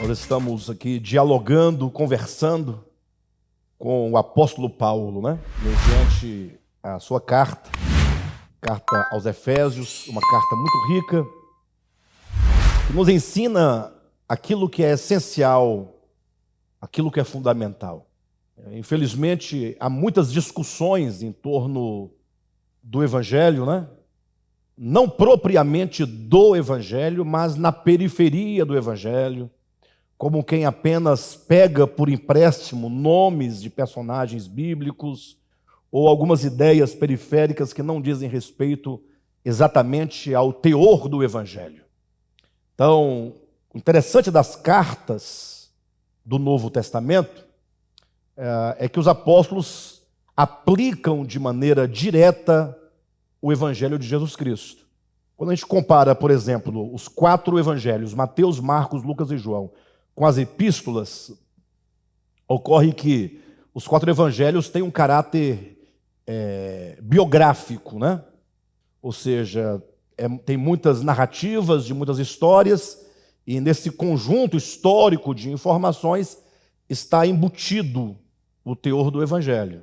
Nós estamos aqui dialogando, conversando com o apóstolo Paulo, né? Mediante a sua carta aos Efésios, uma carta muito rica, que nos ensina aquilo que é essencial, aquilo que é fundamental. Infelizmente, há muitas discussões em torno do Evangelho, né? Não propriamente do Evangelho, mas na periferia do Evangelho, como quem apenas pega por empréstimo nomes de personagens bíblicos ou algumas ideias periféricas que não dizem respeito exatamente ao teor do Evangelho. Então, o interessante das cartas do Novo Testamento é que os apóstolos aplicam de maneira direta o Evangelho de Jesus Cristo. Quando a gente compara, por exemplo, os 4 evangelhos, Mateus, Marcos, Lucas e João, com as epístolas, ocorre que os 4 evangelhos têm um caráter biográfico, né? Ou seja, tem muitas narrativas de muitas histórias, e nesse conjunto histórico de informações está embutido o teor do evangelho.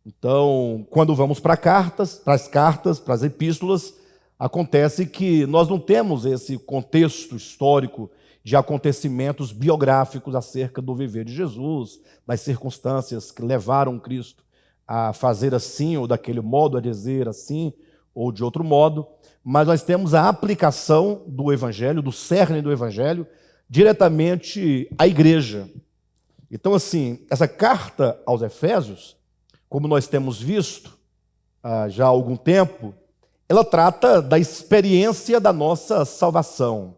Então, quando vamos para as cartas, para as epístolas, acontece que nós não temos esse contexto histórico de acontecimentos biográficos acerca do viver de Jesus, das circunstâncias que levaram Cristo a fazer assim ou daquele modo, a dizer assim ou de outro modo, mas nós temos a aplicação do Evangelho, do cerne do Evangelho, diretamente à igreja. Então, assim, essa carta aos Efésios, como nós temos visto já há algum tempo, ela trata da experiência da nossa salvação.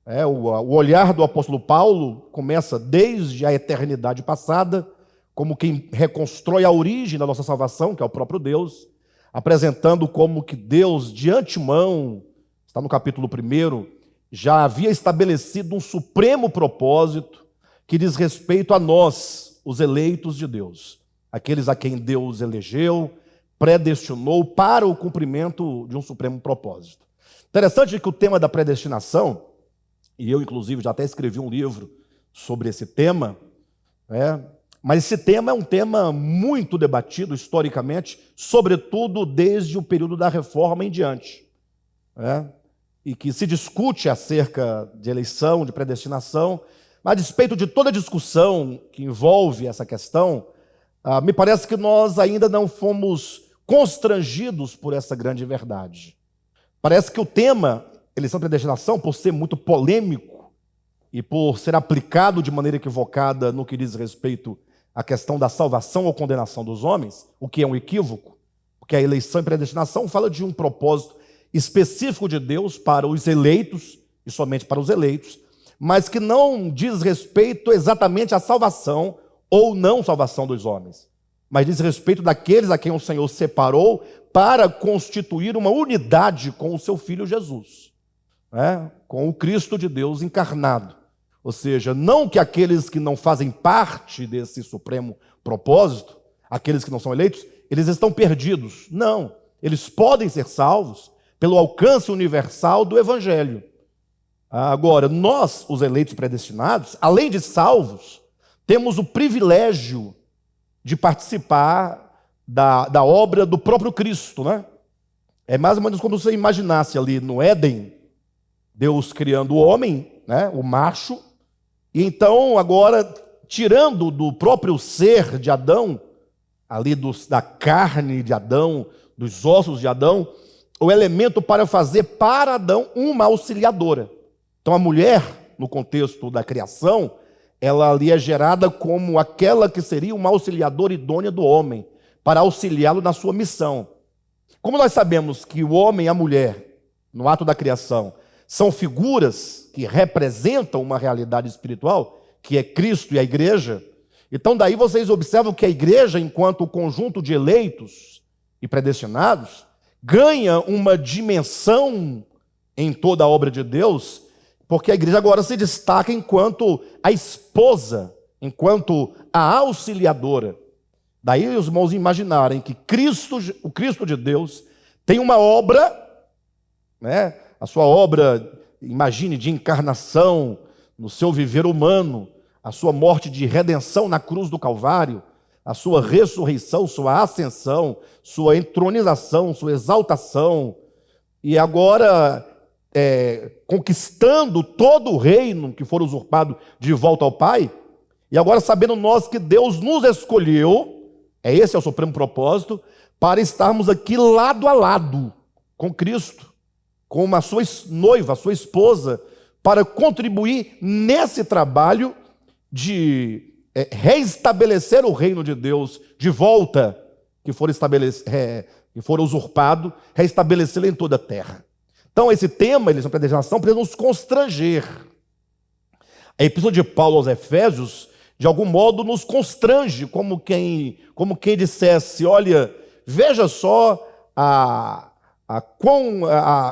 O olhar do apóstolo Paulo começa desde a eternidade passada, como quem reconstrói a origem da nossa salvação, que é o próprio Deus, apresentando como que Deus, de antemão, está no capítulo 1, já havia estabelecido um supremo propósito que diz respeito a nós, os eleitos de Deus, aqueles a quem Deus elegeu, predestinou para o cumprimento de um supremo propósito. Interessante que o tema da predestinação, e eu, inclusive, já até escrevi um livro sobre esse tema, mas esse tema é um tema muito debatido historicamente, sobretudo desde o período da Reforma em diante, e que se discute acerca de eleição, de predestinação, mas a despeito de toda a discussão que envolve essa questão, me parece que nós ainda não fomos constrangidos por essa grande verdade. Parece que o tema eleição e predestinação, por ser muito polêmico e por ser aplicado de maneira equivocada no que diz respeito à questão da salvação ou condenação dos homens, o que é um equívoco, porque a eleição e predestinação fala de um propósito específico de Deus para os eleitos, e somente para os eleitos, mas que não diz respeito exatamente à salvação ou não salvação dos homens, mas diz respeito daqueles a quem o Senhor separou para constituir uma unidade com o seu Filho Jesus. Com o Cristo de Deus encarnado. Ou seja, não que aqueles que não fazem parte desse supremo propósito, aqueles que não são eleitos, eles estão perdidos. Não, eles podem ser salvos pelo alcance universal do Evangelho. Agora, nós, os eleitos predestinados, além de salvos, temos o privilégio de participar da obra do próprio Cristo, né? É mais ou menos como se você imaginasse ali no Éden, Deus criando o homem, o macho, e então agora, tirando do próprio ser de Adão, ali da carne de Adão, dos ossos de Adão, o elemento para fazer para Adão uma auxiliadora. Então a mulher, no contexto da criação, ela ali é gerada como aquela que seria uma auxiliadora idônea do homem, para auxiliá-lo na sua missão. Como nós sabemos que o homem e a mulher, no ato da criação, são figuras que representam uma realidade espiritual, que é Cristo e a igreja. Então daí vocês observam que a igreja, enquanto conjunto de eleitos e predestinados, ganha uma dimensão em toda a obra de Deus, porque a igreja agora se destaca enquanto a esposa, enquanto a auxiliadora. Daí os irmãos imaginarem que o Cristo de Deus tem uma obra, a sua obra, imagine, de encarnação, no seu viver humano, a sua morte de redenção na cruz do Calvário, a sua ressurreição, sua ascensão, sua entronização, sua exaltação, e agora conquistando todo o reino que for usurpado de volta ao Pai, e agora sabendo nós que Deus nos escolheu, esse é o supremo propósito, para estarmos aqui lado a lado com Cristo, com a sua noiva, a sua esposa, para contribuir nesse trabalho de reestabelecer o reino de Deus de volta, que for usurpado, reestabelecê-lo em toda a terra. Então esse tema, eleição e predestinação, precisa nos constranger. A epístola de Paulo aos Efésios, de algum modo, nos constrange, como quem dissesse, olha, veja só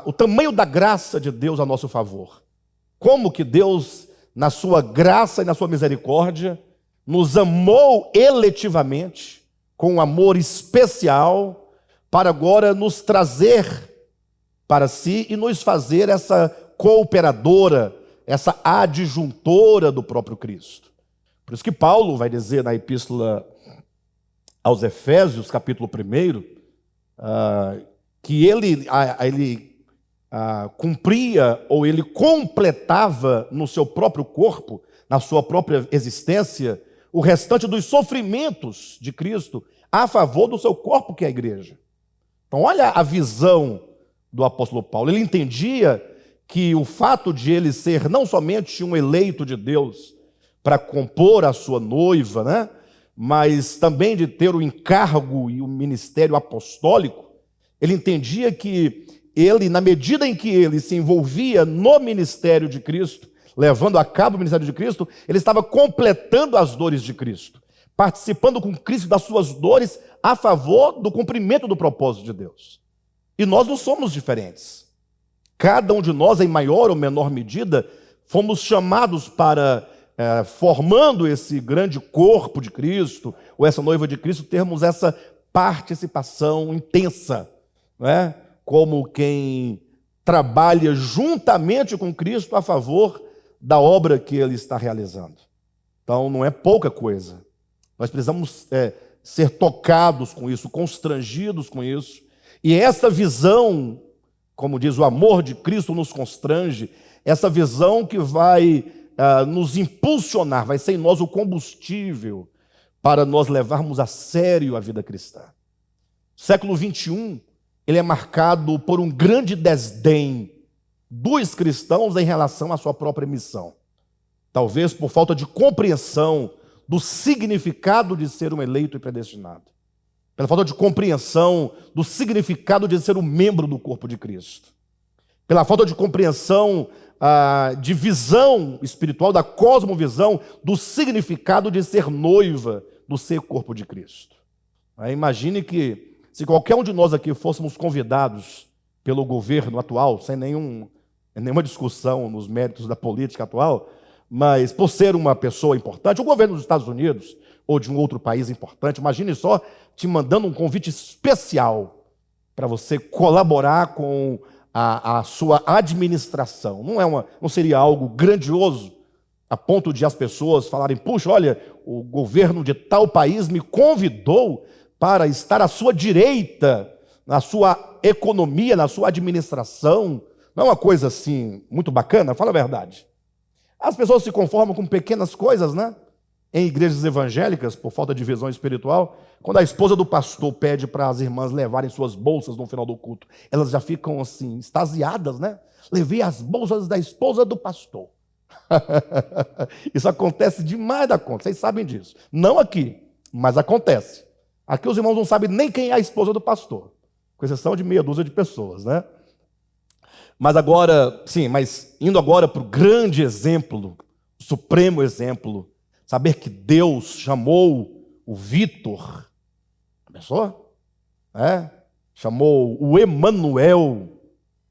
o tamanho da graça de Deus a nosso favor. Como que Deus, na sua graça e na sua misericórdia, nos amou eletivamente, com um amor especial, para agora nos trazer para si e nos fazer essa cooperadora, essa adjuntora do próprio Cristo. Por isso que Paulo vai dizer na epístola aos Efésios, capítulo 1, que ele cumpria ou ele completava no seu próprio corpo, na sua própria existência, o restante dos sofrimentos de Cristo a favor do seu corpo, que é a igreja. Então olha a visão do apóstolo Paulo. Ele entendia que o fato de ele ser não somente um eleito de Deus para compor a sua noiva, né, mas também de ter o encargo e o ministério apostólico, ele entendia que ele, na medida em que ele se envolvia no ministério de Cristo, levando a cabo o ministério de Cristo, ele estava completando as dores de Cristo, participando com Cristo das suas dores a favor do cumprimento do propósito de Deus. E nós não somos diferentes. Cada um de nós, em maior ou menor medida, fomos chamados para, formando esse grande corpo de Cristo, ou essa noiva de Cristo, termos essa participação intensa, não é? Como quem trabalha juntamente com Cristo a favor da obra que ele está realizando. Então não é pouca coisa. Nós precisamos ser tocados com isso, constrangidos com isso. E essa visão, como diz o amor de Cristo nos constrange, essa visão que vai nos impulsionar, vai ser em nós o combustível para nós levarmos a sério a vida cristã. O século XXI, ele é marcado por um grande desdém dos cristãos em relação à sua própria missão. Talvez por falta de compreensão do significado de ser um eleito e predestinado. Pela falta de compreensão do significado de ser um membro do corpo de Cristo. Pela falta de compreensão de visão espiritual, da cosmovisão, do significado de ser noiva, do ser corpo de Cristo. Imagine que se qualquer um de nós aqui fôssemos convidados pelo governo atual, sem nenhuma discussão nos méritos da política atual, mas por ser uma pessoa importante, o governo dos Estados Unidos ou de um outro país importante, imagine só te mandando um convite especial para você colaborar com a sua administração. Não seria algo grandioso a ponto de as pessoas falarem, puxa, olha, o governo de tal país me convidou para estar à sua direita, na sua economia, na sua administração. Não é uma coisa assim muito bacana? Fala a verdade. As pessoas se conformam com pequenas coisas, né? Em igrejas evangélicas, por falta de visão espiritual, quando a esposa do pastor pede para as irmãs levarem suas bolsas no final do culto, elas já ficam assim, extasiadas, né? Levei as bolsas da esposa do pastor. Isso acontece demais da conta, vocês sabem disso. Não aqui, mas acontece. Aqui os irmãos não sabem nem quem é a esposa do pastor, com exceção de meia dúzia de pessoas, né? Mas agora, sim, mas indo agora para o grande exemplo, o supremo exemplo, saber que Deus chamou o Vitor, pensou? Chamou o Emanuel,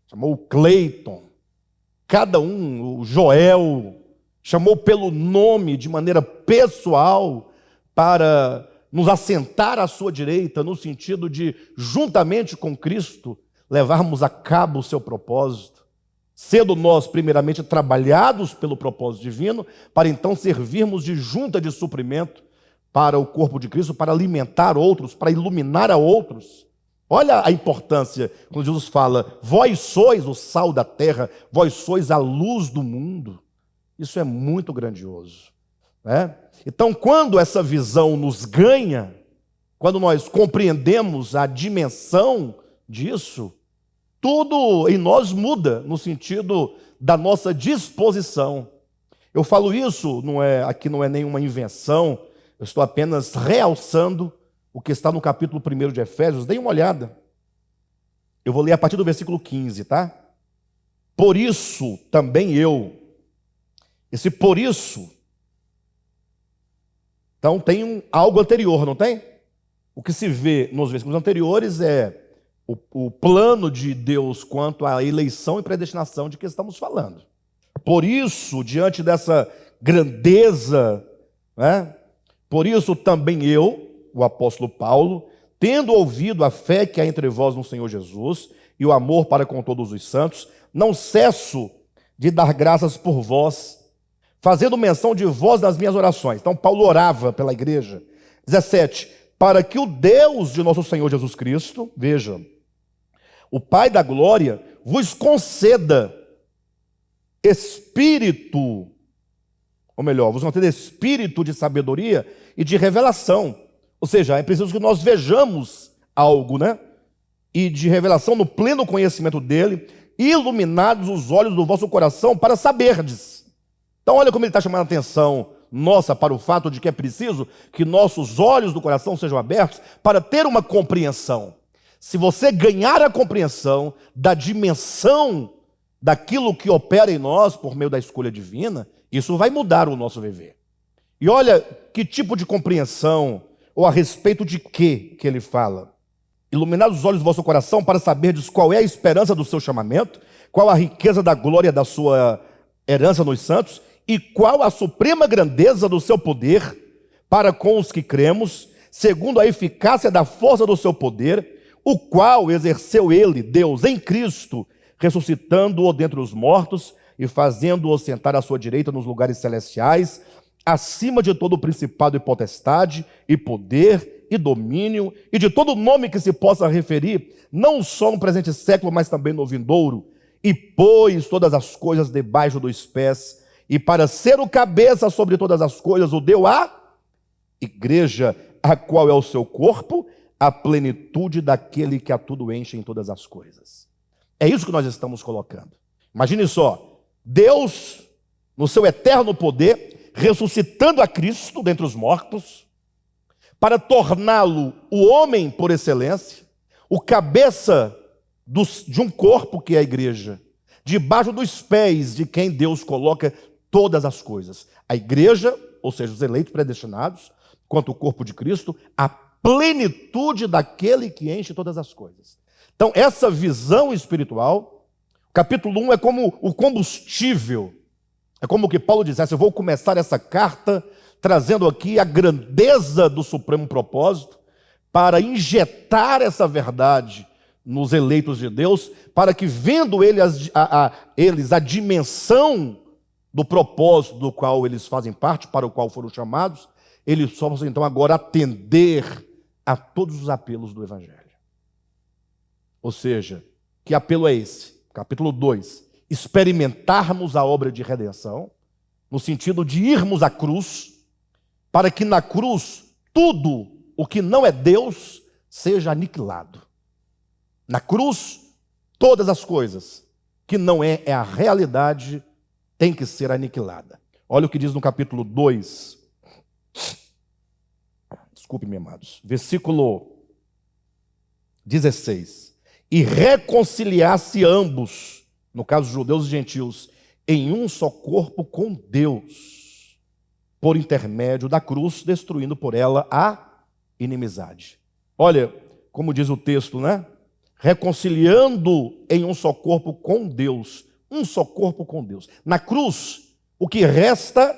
chamou o Cleiton, cada um, o Joel, chamou pelo nome de maneira pessoal para nos assentar à sua direita, no sentido de, juntamente com Cristo, levarmos a cabo o seu propósito. sendo nós primeiramente trabalhados pelo propósito divino, para então servirmos de junta de suprimento para o corpo de Cristo, para alimentar outros, para iluminar a outros. Olha a importância quando Jesus fala: vós sois o sal da terra, vós sois a luz do mundo. Isso é muito grandioso, né? Então, quando essa visão nos ganha, quando nós compreendemos a dimensão disso, tudo em nós muda no sentido da nossa disposição. Eu falo isso, aqui não é nenhuma invenção, eu estou apenas realçando o que está no capítulo 1 de Efésios. Dê uma olhada. Eu vou ler a partir do versículo 15, tá? Por isso também eu. Esse por isso. Então tem algo anterior, não tem? O que se vê nos versículos anteriores é o plano de Deus quanto à eleição e predestinação de que estamos falando. Por isso, diante dessa grandeza, né? Por isso também eu, o apóstolo Paulo, tendo ouvido a fé que há entre vós no Senhor Jesus e o amor para com todos os santos, não cesso de dar graças por vós, fazendo menção de vós nas minhas orações. Então Paulo orava pela igreja. 17, para que o Deus de nosso Senhor Jesus Cristo, veja, o Pai da glória, vos conceda espírito, ou melhor, vos conceda espírito de sabedoria e de revelação. Ou seja, é preciso que nós vejamos algo, né? E de revelação no pleno conhecimento dele, iluminados os olhos do vosso coração para saberdes. Então olha como ele está chamando a atenção nossa para o fato de que é preciso que nossos olhos do coração sejam abertos para ter uma compreensão. Se você ganhar a compreensão da dimensão daquilo que opera em nós por meio da escolha divina, isso vai mudar o nosso viver. E olha que tipo de compreensão, ou a respeito de que ele fala. Iluminados os olhos do vosso coração para saberdes qual é a esperança do seu chamamento, qual a riqueza da glória da sua herança nos santos, e qual a suprema grandeza do seu poder para com os que cremos, segundo a eficácia da força do seu poder, o qual exerceu ele, Deus, em Cristo, ressuscitando-o dentre os mortos e fazendo-o sentar à sua direita nos lugares celestiais, acima de todo principado e potestade, e poder, e domínio, e de todo nome que se possa referir, não só no presente século, mas também no vindouro, e pôs todas as coisas debaixo dos pés, e para ser o cabeça sobre todas as coisas, o deu à igreja, a qual é o seu corpo, a plenitude daquele que a tudo enche em todas as coisas. É isso que nós estamos colocando. Imagine só, Deus, no seu eterno poder, ressuscitando a Cristo dentre os mortos, para torná-lo o homem por excelência, o cabeça de um corpo que é a igreja, debaixo dos pés de quem Deus coloca todas as coisas. A igreja, ou seja, os eleitos predestinados, quanto o corpo de Cristo, a plenitude daquele que enche todas as coisas. Então, essa visão espiritual, capítulo 1 é como o combustível. É como que Paulo dissesse: eu vou começar essa carta trazendo aqui a grandeza do supremo propósito para injetar essa verdade nos eleitos de Deus, para que, vendo eles a dimensão do propósito do qual eles fazem parte, para o qual foram chamados, eles possam então agora atender a todos os apelos do Evangelho. Ou seja, que apelo é esse? Capítulo 2, experimentarmos a obra de redenção, no sentido de irmos à cruz, para que na cruz tudo o que não é Deus seja aniquilado. Na cruz, todas as coisas que não é a realidade tem que ser aniquilada. Olha o que diz no capítulo 2, desculpe-me, amados, versículo 16. E reconciliar-se ambos, no caso judeus e gentios, em um só corpo com Deus, por intermédio da cruz, destruindo por ela a inimizade. Olha, como diz o texto, né? Reconciliando em um só corpo com Deus. Um só corpo com Deus. Na cruz, o que resta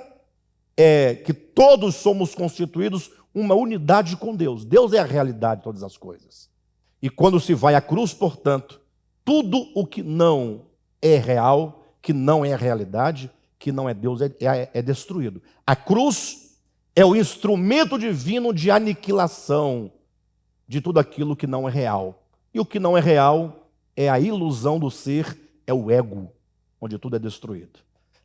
é que todos somos constituídos uma unidade com Deus. Deus é a realidade de todas as coisas. E quando se vai à cruz, portanto, tudo o que não é real, que não é a realidade, que não é Deus, é destruído. A cruz é o instrumento divino de aniquilação de tudo aquilo que não é real. E o que não é real é a ilusão do ser, é o ego, onde tudo é destruído.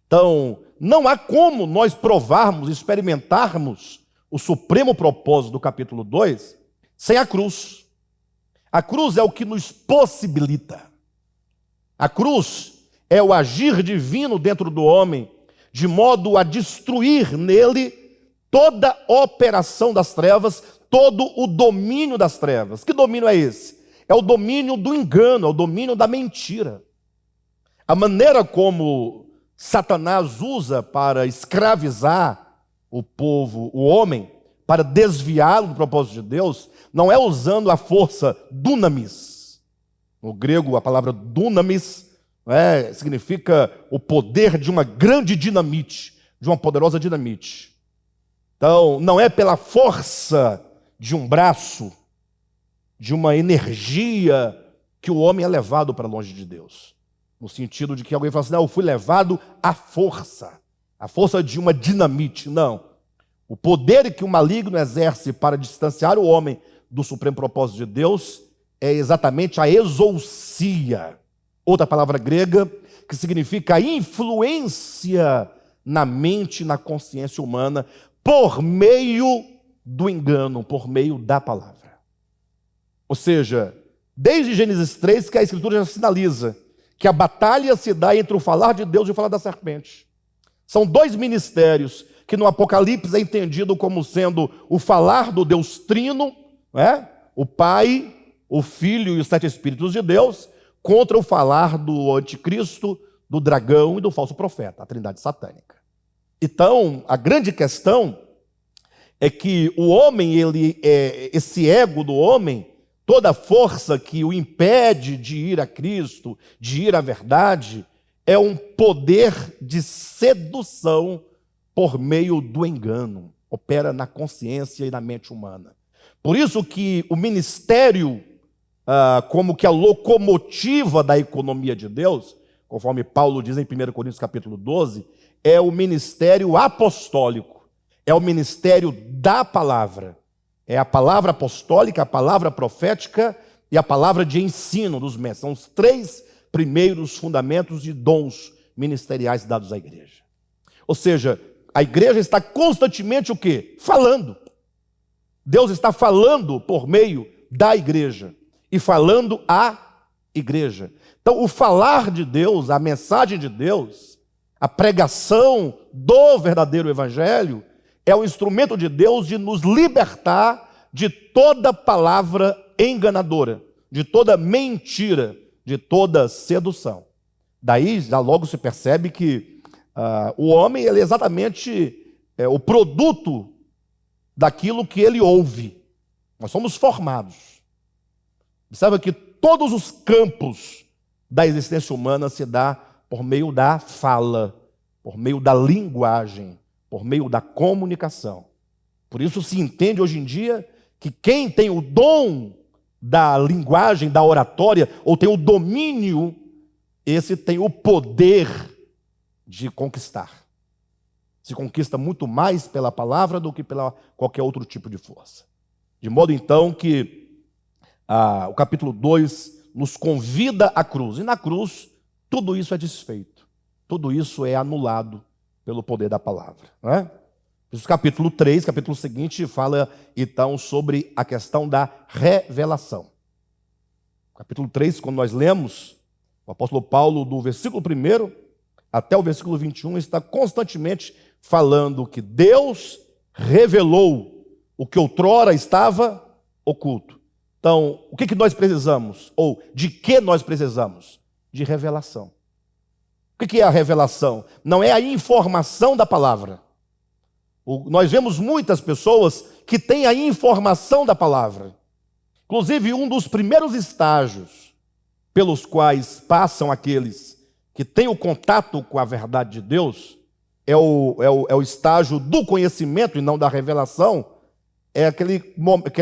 Então, não há como nós provarmos, experimentarmos o supremo propósito do capítulo 2 sem a cruz. A cruz é o que nos possibilita. A cruz é o agir divino dentro do homem, de modo a destruir nele toda a operação das trevas, todo o domínio das trevas. Que domínio é esse? É o domínio do engano, é o domínio da mentira. A maneira como Satanás usa para escravizar o povo, o homem, para desviá-lo do propósito de Deus, não é usando a força dunamis. No grego, a palavra dunamis significa o poder de uma grande dinamite, de uma poderosa dinamite. Então, não é pela força de um braço, de uma energia, que o homem é levado para longe de Deus. No sentido de que alguém fala assim, não, eu fui levado à força. A força de uma dinamite. Não. O poder que o maligno exerce para distanciar o homem do supremo propósito de Deus é exatamente a exousia. Outra palavra grega que significa a influência na mente e na consciência humana por meio do engano, por meio da palavra. Ou seja, desde Gênesis 3 que a Escritura já sinaliza que a batalha se dá entre o falar de Deus e o falar da serpente. São dois ministérios que no Apocalipse é entendido como sendo o falar do Deus Trino, o Pai, o Filho e os 7 Espíritos de Deus, contra o falar do anticristo, do dragão e do falso profeta, a trindade satânica. Então, a grande questão é que o homem, esse ego do homem, toda a força que o impede de ir a Cristo, de ir à verdade, é um poder de sedução por meio do engano. Opera na consciência e na mente humana. Por isso que o ministério, como que a locomotiva da economia de Deus, conforme Paulo diz em 1 Coríntios capítulo 12, é o ministério apostólico, é o ministério da palavra. É a palavra apostólica, a palavra profética e a palavra de ensino dos mestres. São os 3 primeiros fundamentos de dons ministeriais dados à igreja. Ou seja, a igreja está constantemente o quê? Falando. Deus está falando por meio da igreja e falando à igreja. Então, o falar de Deus, a mensagem de Deus, a pregação do verdadeiro evangelho é o instrumento de Deus de nos libertar de toda palavra enganadora, de toda mentira, de toda sedução. Daí, já logo se percebe que o homem ele é exatamente o produto daquilo que ele ouve. Nós somos formados. Observa que todos os campos da existência humana se dá por meio da fala, por meio da linguagem, por meio da comunicação. Por isso se entende hoje em dia que quem tem o dom da linguagem, da oratória, ou tem o domínio, esse tem o poder de conquistar. Se conquista muito mais pela palavra do que pela qualquer outro tipo de força. De modo então que o capítulo 2 nos convida à cruz. E na cruz tudo isso é desfeito. Tudo isso é anulado pelo poder da palavra. Não é? O capítulo 3, capítulo seguinte, fala então sobre a questão da revelação. Capítulo 3, quando nós lemos, o apóstolo Paulo, do versículo 1 até o versículo 21, está constantemente falando que Deus revelou o que outrora estava oculto. Então, o que nós precisamos? Ou de que nós precisamos? De revelação. O que é a revelação? Não é a informação da palavra. Nós vemos muitas pessoas que têm a informação da palavra. Inclusive, um dos primeiros estágios pelos quais passam aqueles que têm o contato com a verdade de Deus é o estágio do conhecimento e não da revelação. É aquele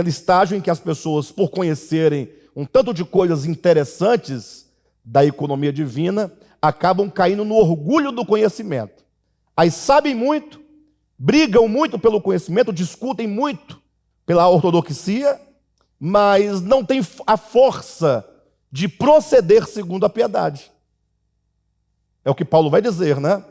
estágio em que as pessoas, por conhecerem um tanto de coisas interessantes da economia divina, acabam caindo no orgulho do conhecimento. Aí sabem muito, brigam muito pelo conhecimento, discutem muito pela ortodoxia, mas não têm a força de proceder segundo a piedade. É o que Paulo vai dizer, né?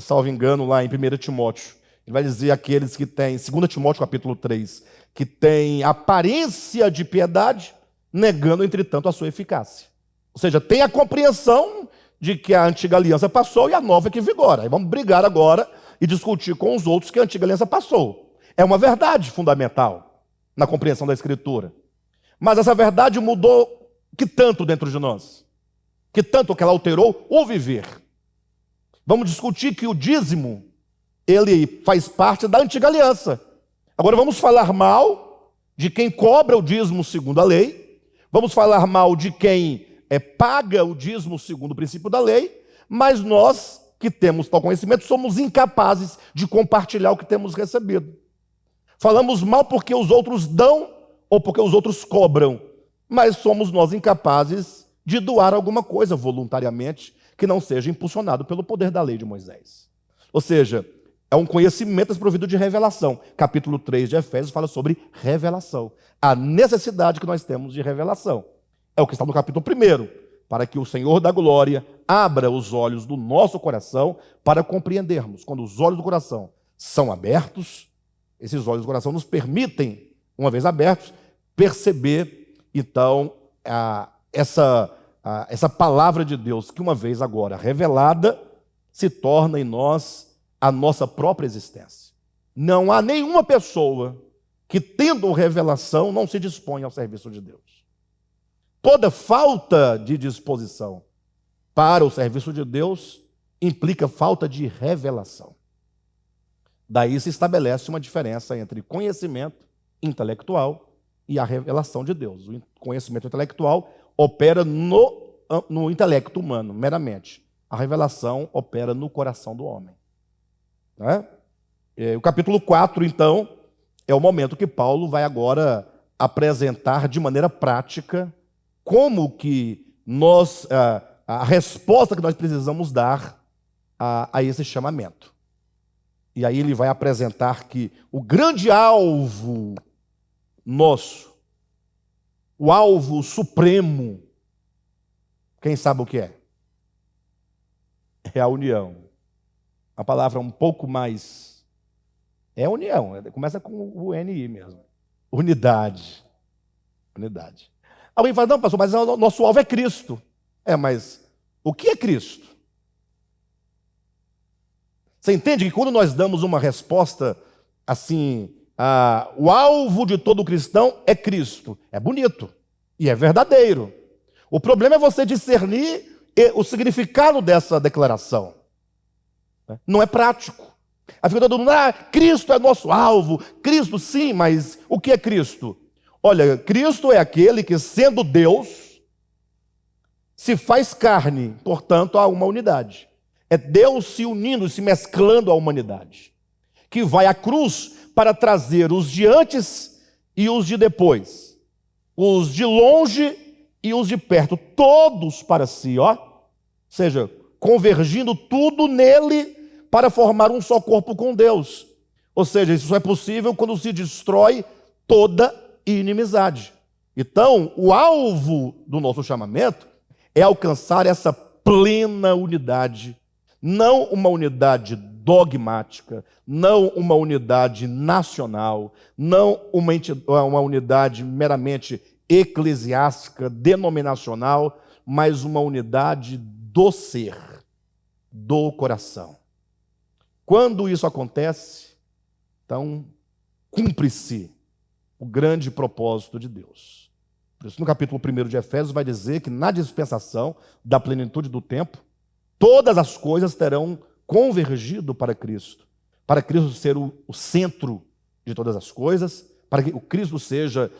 Salvo engano, lá em 1 Timóteo. Ele vai dizer aqueles que têm, 2 Timóteo capítulo 3, que têm aparência de piedade, negando, entretanto, a sua eficácia. Ou seja, tem a compreensão de que a antiga aliança passou e a nova é que vigora. Aí vamos brigar agora e discutir com os outros que a antiga aliança passou. É uma verdade fundamental na compreensão da Escritura. Mas essa verdade mudou que tanto dentro de nós? Que tanto que ela alterou o viver? Vamos discutir que o dízimo, ele faz parte da antiga aliança. Agora vamos falar mal de quem cobra o dízimo segundo a lei. Vamos falar mal de quem paga o dízimo segundo o princípio da lei. Mas nós, que temos tal conhecimento, somos incapazes de compartilhar o que temos recebido. Falamos mal porque os outros dão ou porque os outros cobram. Mas somos nós incapazes de doar alguma coisa voluntariamente que não seja impulsionado pelo poder da lei de Moisés. Ou seja, é um conhecimento desprovido de revelação. Capítulo 3 de Efésios fala sobre revelação. A necessidade que nós temos de revelação. É o que está no capítulo 1, para que o Senhor da glória abra os olhos do nosso coração para compreendermos. Quando os olhos do coração são abertos, esses olhos do coração nos permitem, uma vez abertos, perceber, então, essa palavra de Deus, que uma vez agora revelada, se torna em nós a nossa própria existência. Não há nenhuma pessoa que, tendo revelação, não se dispõe ao serviço de Deus. Toda falta de disposição para o serviço de Deus implica falta de revelação. Daí se estabelece uma diferença entre conhecimento intelectual e a revelação de Deus. O conhecimento intelectual opera no intelecto humano, meramente. A revelação opera no coração do homem. Né? O capítulo 4, então, é o momento que Paulo vai agora apresentar de maneira prática como que a resposta que nós precisamos dar a esse chamamento. E aí ele vai apresentar que o grande alvo nosso, o alvo supremo, quem sabe o que é? É a união. A palavra um pouco mais... É união, começa com o NI mesmo. Unidade. Unidade. Alguém fala, não, pastor, mas o nosso alvo é Cristo. Mas o que é Cristo? Você entende que quando nós damos uma resposta assim, o alvo de todo cristão é Cristo. É bonito e é verdadeiro. O problema é você discernir o significado dessa declaração. Não é prático. Aí fica todo mundo, Cristo é nosso alvo. Cristo sim, mas o que é Cristo? Olha, Cristo é aquele que, sendo Deus, se faz carne, portanto, há uma unidade. É Deus se unindo, se mesclando à humanidade, que vai à cruz para trazer os de antes e os de depois, os de longe e os de perto, todos para si, ó. Ou seja, convergindo tudo nele para formar um só corpo com Deus. Ou seja, isso só é possível quando se destrói toda inimizade. Então, o alvo do nosso chamamento é alcançar essa plena unidade, não uma unidade dogmática, não uma unidade nacional, não uma unidade meramente eclesiástica, denominacional, mas uma unidade do ser, do coração. Quando isso acontece, então cumpre-se o grande propósito de Deus. Por isso, no capítulo 1 de Efésios, vai dizer que na dispensação da plenitude do tempo, todas as coisas terão convergido para Cristo ser o centro de todas as coisas, para que o Cristo seja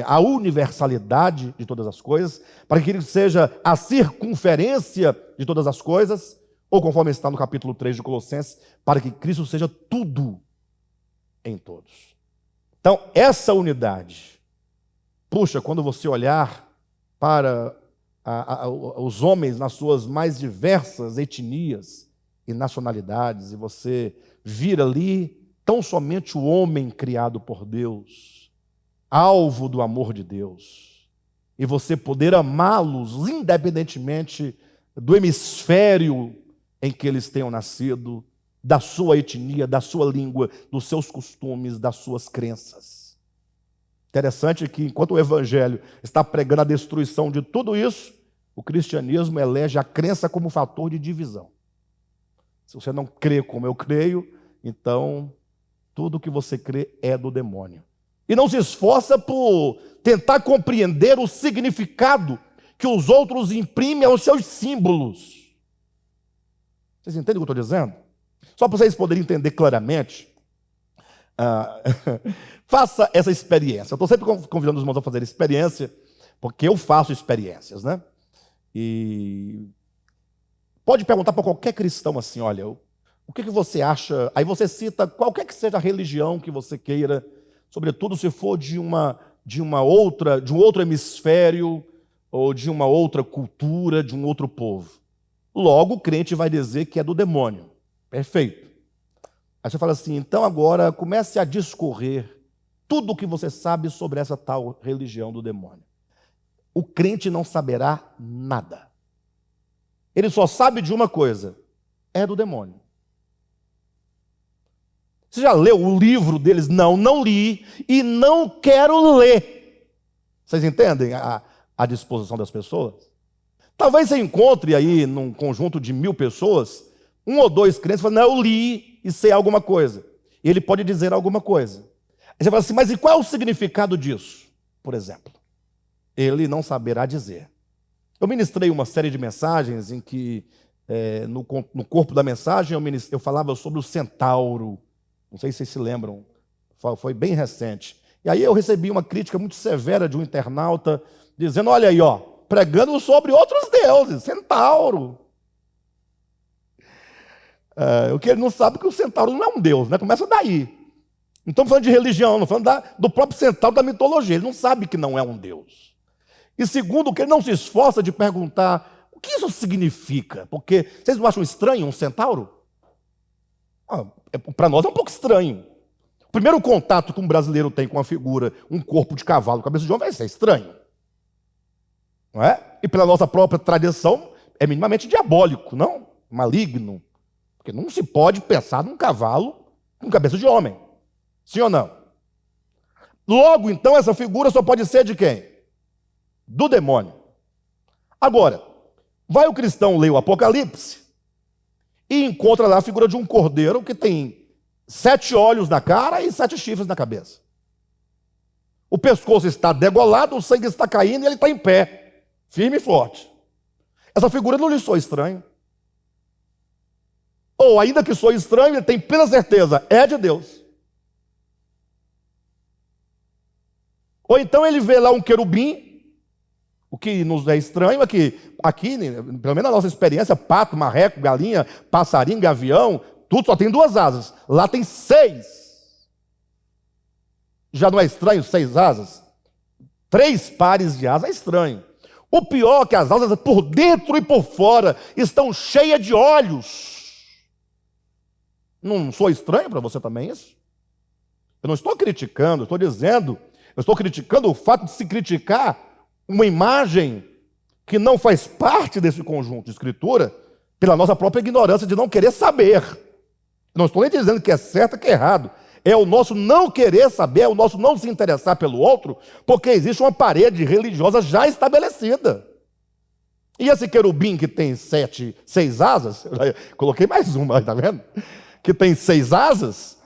a universalidade de todas as coisas, para que ele seja a circunferência de todas as coisas, ou conforme está no capítulo 3 de Colossenses, para que Cristo seja tudo em todos. Então, essa unidade, puxa, quando você olhar para os homens nas suas mais diversas etnias e nacionalidades, e você vira ali tão somente o homem criado por Deus, alvo do amor de Deus, e você poder amá-los independentemente do hemisfério em que eles tenham nascido, da sua etnia, da sua língua, dos seus costumes, das suas crenças. Interessante que, enquanto o Evangelho está pregando a destruição de tudo isso, o cristianismo elege a crença como fator de divisão. Se você não crê como eu creio, então tudo que você crê é do demônio. E não se esforça por tentar compreender o significado que os outros imprimem aos seus símbolos. Vocês entendem o que eu estou dizendo? Só para vocês poderem entender claramente, faça essa experiência. Eu estou sempre convidando os irmãos a fazer experiência, porque eu faço experiências, né? E pode perguntar para qualquer cristão assim, olha, o que você acha? Aí você cita qualquer que seja a religião que você queira, sobretudo se for de um outro hemisfério, ou de uma outra cultura, de um outro povo. Logo o crente vai dizer que é do demônio. Perfeito. Aí você fala assim, então agora comece a discorrer tudo o que você sabe sobre essa tal religião do demônio. O crente não saberá nada. Ele só sabe de uma coisa, é do demônio. Você já leu o livro deles? Não, não li e não quero ler. Vocês entendem a disposição das pessoas? Talvez você encontre aí, num conjunto de 1000 pessoas, 1 ou 2 crentes falando, não, eu li e sei alguma coisa. E ele pode dizer alguma coisa. Aí você fala assim, mas e qual é o significado disso? Por exemplo, ele não saberá dizer. Eu ministrei uma série de mensagens em que, no corpo da mensagem, eu falava sobre o centauro. Não sei se vocês se lembram, foi bem recente. E aí eu recebi uma crítica muito severa de um internauta, dizendo, olha aí, ó, pregando sobre outros deuses, centauro. O que ele não sabe é que o centauro não é um deus, né? Começa daí. Não estamos falando de religião, não estamos falando do próprio centauro da mitologia. Ele não sabe que não é um deus. E segundo, que ele não se esforça de perguntar o que isso significa. Porque vocês não acham estranho um centauro? Para nós é um pouco estranho. O primeiro contato que um brasileiro tem com uma figura, um corpo de cavalo, cabeça de homem, vai ser estranho. Não é? E pela nossa própria tradição, é minimamente diabólico, não? Maligno. Porque não se pode pensar num cavalo com cabeça de homem. Sim ou não? Logo, então, essa figura só pode ser de quem? Do demônio. Agora, vai o cristão ler o Apocalipse e encontra lá a figura de um cordeiro que tem 7 olhos na cara e 7 chifres na cabeça. O pescoço está degolado, o sangue está caindo e ele está em pé, firme e forte. Essa figura não lhe soa estranho. Ou, ainda que soe estranho, ele tem plena certeza, é de Deus. Ou então ele vê lá um querubim. O que nos é estranho é que aqui, pelo menos na nossa experiência, pato, marreco, galinha, passarinho, gavião, tudo só tem 2 asas. Lá tem 6. Já não é estranho 6 asas? 3 pares de asas é estranho. O pior é que as asas, por dentro e por fora, estão cheias de olhos. Não sou estranho para você também isso? Eu não estou criticando, eu estou criticando o fato de se criticar uma imagem que não faz parte desse conjunto de escritura pela nossa própria ignorância de não querer saber. Não estou nem dizendo que é certo ou que é errado. É o nosso não querer saber, é o nosso não se interessar pelo outro, porque existe uma parede religiosa já estabelecida. E esse querubim que tem 6 asas, eu coloquei mais uma, tá vendo? Que tem 6 asas,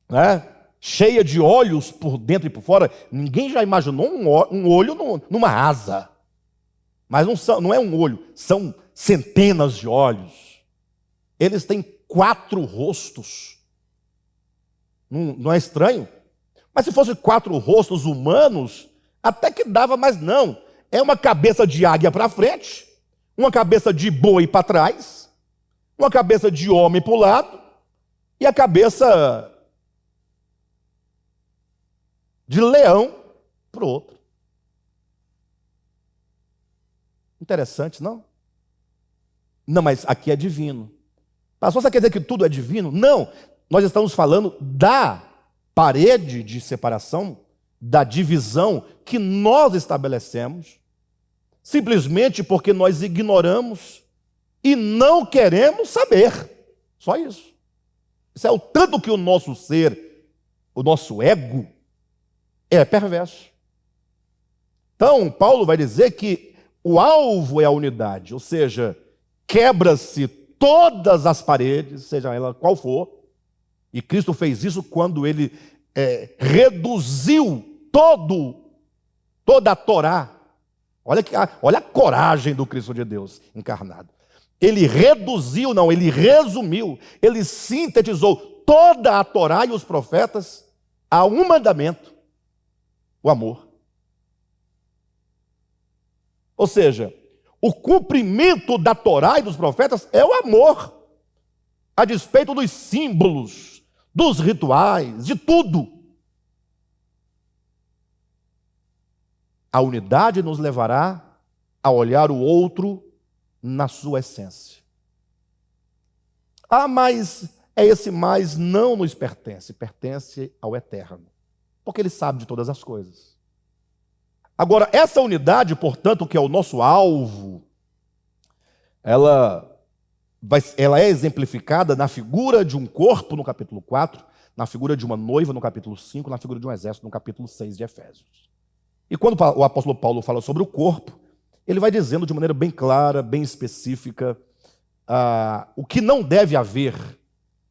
né? Cheia de olhos por dentro e por fora. Ninguém já imaginou um olho numa asa. Mas não é um olho, são centenas de olhos. Eles têm 4 rostos. Não é estranho? Mas se fosse 4 rostos humanos, até que dava, mas não. É uma cabeça de águia para frente, uma cabeça de boi para trás, uma cabeça de homem para o lado, e a cabeça de leão para o outro. Interessante, não? Não, mas aqui é divino. Pastor, você quer dizer que tudo é divino? Não, nós estamos falando da parede de separação, da divisão que nós estabelecemos, simplesmente porque nós ignoramos e não queremos saber. Só isso. Isso é o tanto que o nosso ser, o nosso ego, é perverso. Então, Paulo vai dizer que o alvo é a unidade, ou seja, quebra-se todas as paredes, seja ela qual for, e Cristo fez isso quando ele reduziu toda a Torá. Olha a coragem do Cristo de Deus encarnado. Ele reduziu, não, ele resumiu, ele sintetizou toda a Torá e os profetas a um mandamento: o amor. Ou seja, o cumprimento da Torá e dos profetas é o amor, a despeito dos símbolos, dos rituais, de tudo. A unidade nos levará a olhar o outro na sua essência. Ah, mas esse mais não nos pertence, pertence ao eterno, porque ele sabe de todas as coisas. Agora, essa unidade, portanto, que é o nosso alvo, ela é exemplificada na figura de um corpo no capítulo 4, na figura de uma noiva no capítulo 5, na figura de um exército no capítulo 6 de Efésios. E quando o apóstolo Paulo fala sobre o corpo, ele vai dizendo de maneira bem clara, bem específica, o que não deve haver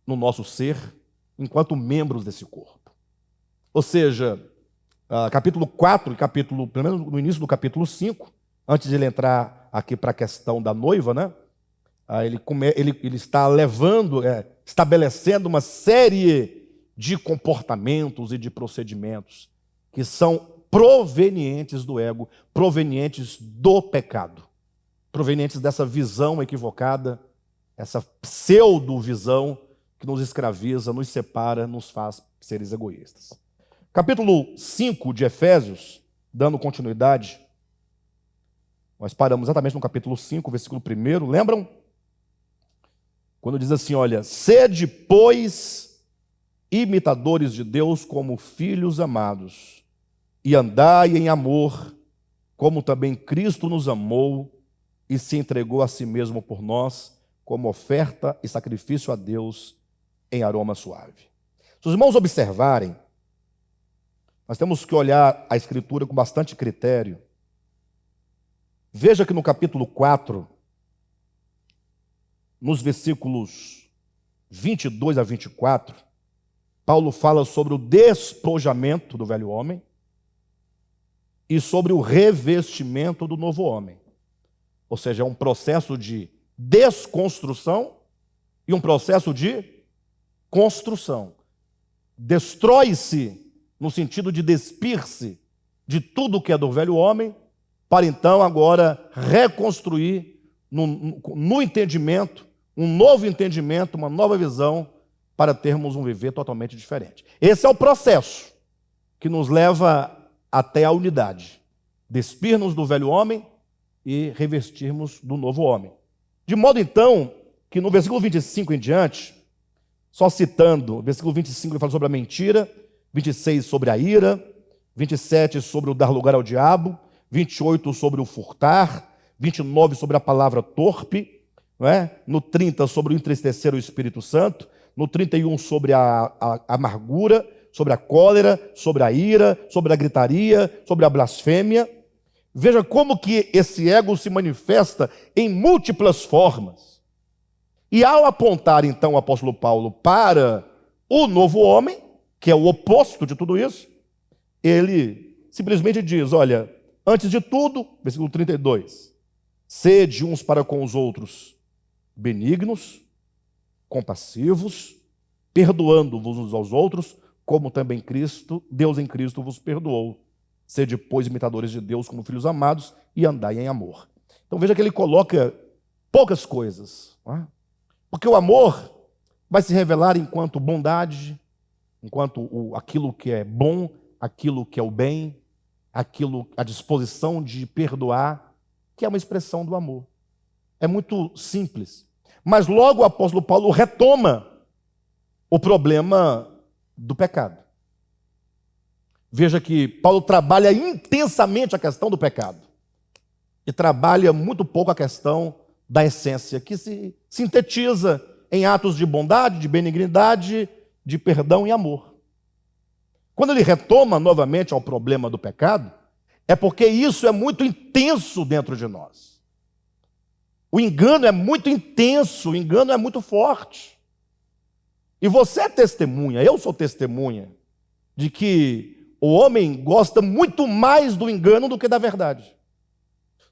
no nosso ser enquanto membros desse corpo. Ou seja, capítulo 4 e pelo menos no início do capítulo 5, antes de ele entrar aqui para a questão da noiva, né? Ele está estabelecendo uma série de comportamentos e de procedimentos que são provenientes do ego, provenientes do pecado, provenientes dessa visão equivocada, essa pseudo-visão que nos escraviza, nos separa, nos faz seres egoístas. Capítulo 5 de Efésios, dando continuidade, nós paramos exatamente no capítulo 5, versículo 1, lembram? Quando diz assim, olha, sede, pois, imitadores de Deus como filhos amados, e andai em amor, como também Cristo nos amou e se entregou a si mesmo por nós, como oferta e sacrifício a Deus em aroma suave. Se os irmãos observarem, nós temos que olhar a Escritura com bastante critério. Veja que no capítulo 4, nos versículos 22 a 24, Paulo fala sobre o despojamento do velho homem e sobre o revestimento do novo homem. Ou seja, é um processo de desconstrução e um processo de construção. Destrói-se no sentido de despir-se de tudo que é do velho homem, para então agora reconstruir no entendimento, um novo entendimento, uma nova visão, para termos um viver totalmente diferente. Esse é o processo que nos leva até a unidade. Despir-nos do velho homem e revestirmos do novo homem. De modo então, que no versículo 25 em diante, só citando, o versículo 25 ele fala sobre a mentira, 26 sobre a ira, 27 sobre o dar lugar ao diabo, 28 sobre o furtar, 29 sobre a palavra torpe, não é? No 30 sobre o entristecer o Espírito Santo, no 31 sobre a amargura, sobre a cólera, sobre a ira, sobre a gritaria, sobre a blasfêmia. Veja como que esse ego se manifesta em múltiplas formas. E ao apontar então o apóstolo Paulo para o novo homem, que é o oposto de tudo isso, ele simplesmente diz, olha, antes de tudo, versículo 32, sede uns para com os outros benignos, compassivos, perdoando-vos uns aos outros, como também Cristo, Deus em Cristo vos perdoou. Sede, pois, imitadores de Deus como filhos amados e andai em amor. Então veja que ele coloca poucas coisas, não é? Porque o amor vai se revelar enquanto bondade, enquanto aquilo que é bom, aquilo que é o bem, a disposição de perdoar, que é uma expressão do amor. É muito simples. Mas logo o apóstolo Paulo retoma o problema do pecado. Veja que Paulo trabalha intensamente a questão do pecado e trabalha muito pouco a questão da essência, que se sintetiza em atos de bondade, de benignidade, de perdão e amor. Quando ele retoma novamente ao problema do pecado, é porque isso é muito intenso dentro de nós. O engano é muito intenso, o engano é muito forte. E você é testemunha, eu sou testemunha, de que o homem gosta muito mais do engano do que da verdade.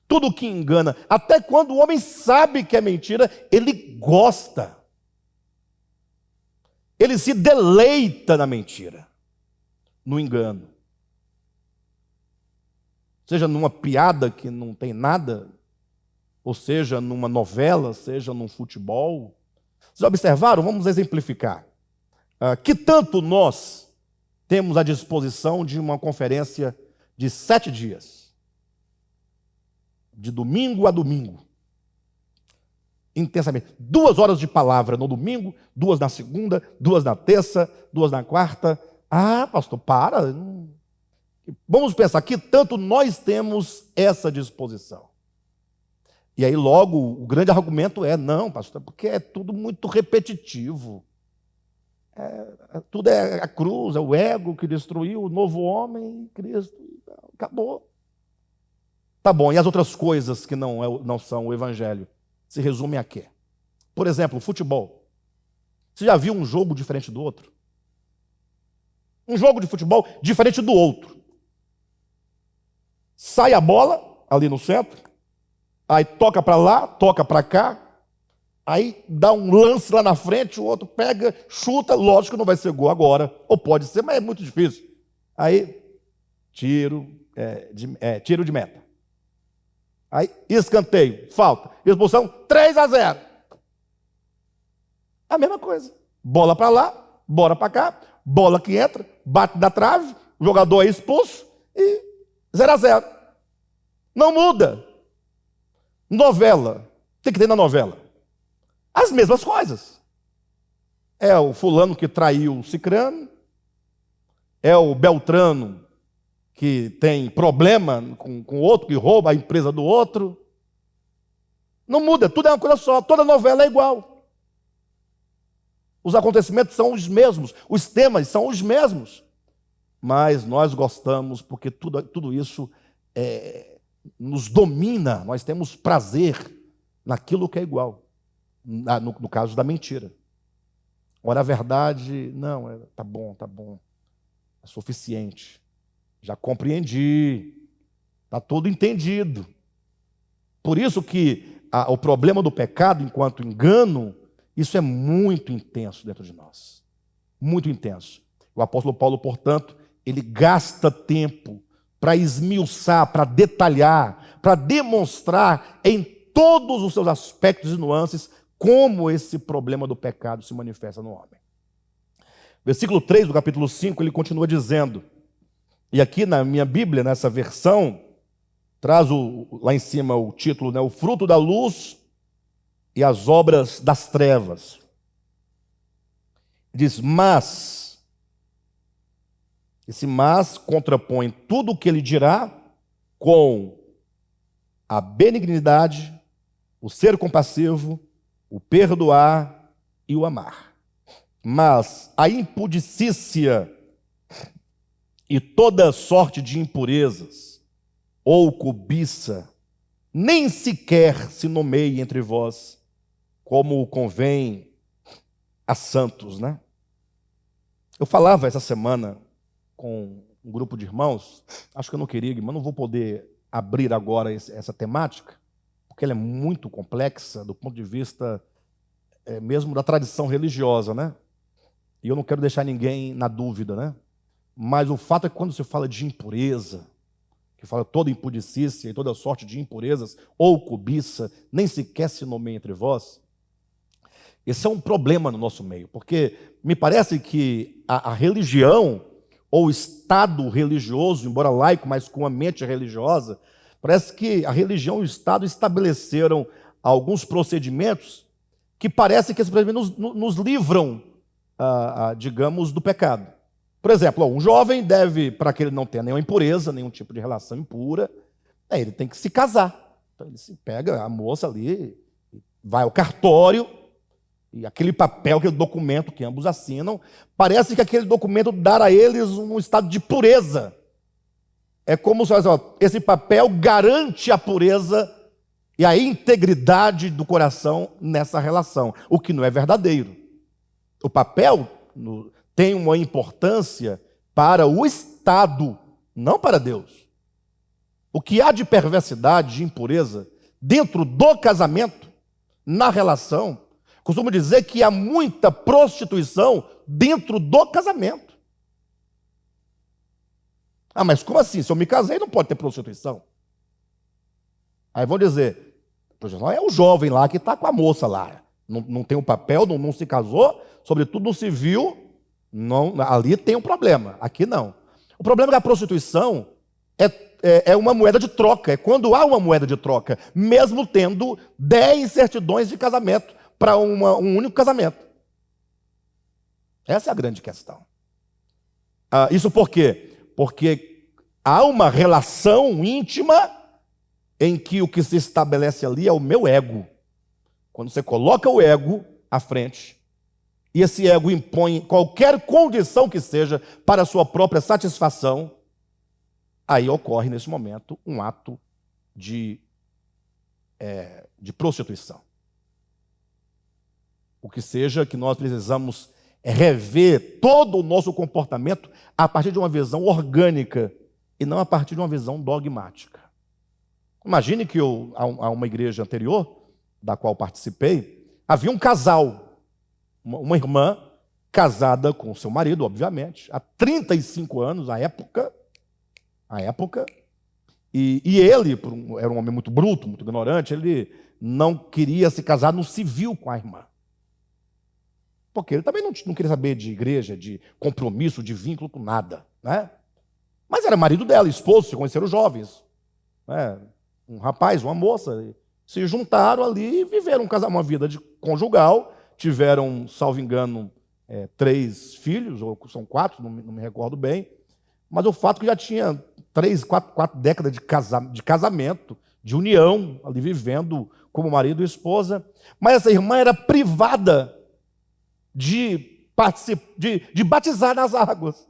Tudo que engana, até quando o homem sabe que é mentira, ele gosta. Ele se deleita na mentira, no engano. Seja numa piada que não tem nada, ou seja numa novela, seja num futebol. Vocês observaram? Vamos exemplificar. Que tanto nós temos à disposição de uma conferência de 7 dias, de domingo a domingo, intensamente. 2 horas de palavra no domingo, 2 na segunda, 2 na terça, 2 na quarta. Ah, pastor, para. Vamos pensar que tanto nós temos essa disposição. E aí logo o grande argumento é, não, pastor, porque é tudo muito repetitivo. Tudo é a cruz, é o ego que destruiu o novo homem, Cristo, acabou. Tá bom, e as outras coisas que não são o evangelho, se resumem a quê? Por exemplo, futebol. Você já viu um jogo diferente do outro? Um jogo de futebol diferente do outro. Sai a bola, ali no centro, aí toca para lá, toca para cá, aí dá um lance lá na frente, o outro pega, chuta, lógico que não vai ser gol agora, ou pode ser, mas é muito difícil. Aí, tiro de meta. Aí, escanteio, falta, expulsão, 3-0. A mesma coisa. Bola para lá, bola para cá, bola que entra, bate na trave, o jogador é expulso e 0-0. Não muda. Novela. O que tem na novela? As mesmas coisas. É o fulano que traiu o cicrano, é o beltrano que tem problema com o outro, que rouba a empresa do outro. Não muda, tudo é uma coisa só, toda novela é igual. Os acontecimentos são os mesmos, os temas são os mesmos. Mas nós gostamos porque tudo isso nos domina, nós temos prazer naquilo que é igual, no caso da mentira. Ora, a verdade, não, tá bom, é suficiente, já compreendi, está tudo entendido. Por isso que o problema do pecado enquanto engano, isso é muito intenso dentro de nós, muito intenso. O apóstolo Paulo, portanto, ele gasta tempo para esmiuçar, para detalhar, para demonstrar em todos os seus aspectos e nuances como esse problema do pecado se manifesta no homem. Versículo 3 do capítulo 5, ele continua dizendo, e aqui na minha Bíblia, nessa versão, traz lá em cima o título, né, o fruto da luz e as obras das trevas. Diz, mas... Esse mas contrapõe tudo o que ele dirá com a benignidade, o ser compassivo, o perdoar e o amar. Mas a impudicícia e toda sorte de impurezas ou cobiça nem sequer se nomeie entre vós, como convém a santos, né? Eu falava essa semana com um grupo de irmãos, acho que eu não queria, mas não vou poder abrir agora essa temática, porque ela é muito complexa do ponto de vista mesmo da tradição religiosa, né? E eu não quero deixar ninguém na dúvida, né? Mas o fato é que quando se fala de impureza, que fala toda impudicícia e toda sorte de impurezas, ou cobiça, nem sequer se nomeia entre vós, esse é um problema no nosso meio, porque me parece que a religião, ou o estado religioso, embora laico, mas com a mente religiosa, Parece que a religião e o Estado estabeleceram alguns procedimentos que parece que esses procedimentos nos livram, digamos, do pecado. Por exemplo, um jovem deve, para que ele não tenha nenhuma impureza, nenhum tipo de relação impura, ele tem que se casar. Então ele se pega a moça ali, vai ao cartório, e aquele papel, aquele documento que ambos assinam, parece que aquele documento dá a eles um estado de pureza. É como se esse papel garante a pureza e a integridade do coração nessa relação, o que não é verdadeiro. O papel tem uma importância para o Estado, não para Deus. O que há de perversidade, de impureza, dentro do casamento, na relação, costumo dizer que há muita prostituição dentro do casamento. Mas como assim? Se eu me casei, não pode ter prostituição. Aí vão dizer, prostituição é o jovem lá que está com a moça lá. Não tem o papel, não se casou, sobretudo no civil, ali tem um problema, aqui não. O problema é que a prostituição é uma moeda de troca, é quando há uma moeda de troca, mesmo tendo 10 certidões de casamento para um único casamento. Essa é a grande questão. Isso por quê? Porque há uma relação íntima em que o que se estabelece ali é o meu ego. Quando você coloca o ego à frente, e esse ego impõe qualquer condição que seja para a sua própria satisfação, aí ocorre nesse momento um ato de prostituição. O que seja que nós precisamos rever todo o nosso comportamento a partir de uma visão orgânica e não a partir de uma visão dogmática. Imagine que a uma igreja anterior, da qual participei, havia um casal, uma irmã casada com seu marido, obviamente, há 35 anos, à época, e ele era um homem muito bruto, muito ignorante, ele não queria se casar no civil com a irmã. Porque ele também não queria saber de igreja, de compromisso, de vínculo com nada, né? Mas era marido dela, esposo, se conheceram jovens, né? Um rapaz, uma moça, se juntaram ali e viveram uma vida conjugal, tiveram, salvo engano, 3 filhos, ou são 4, não me recordo bem, mas o fato é que já tinha 4 décadas de casamento, de união, ali vivendo como marido e esposa, mas essa irmã era privada de batizar nas águas,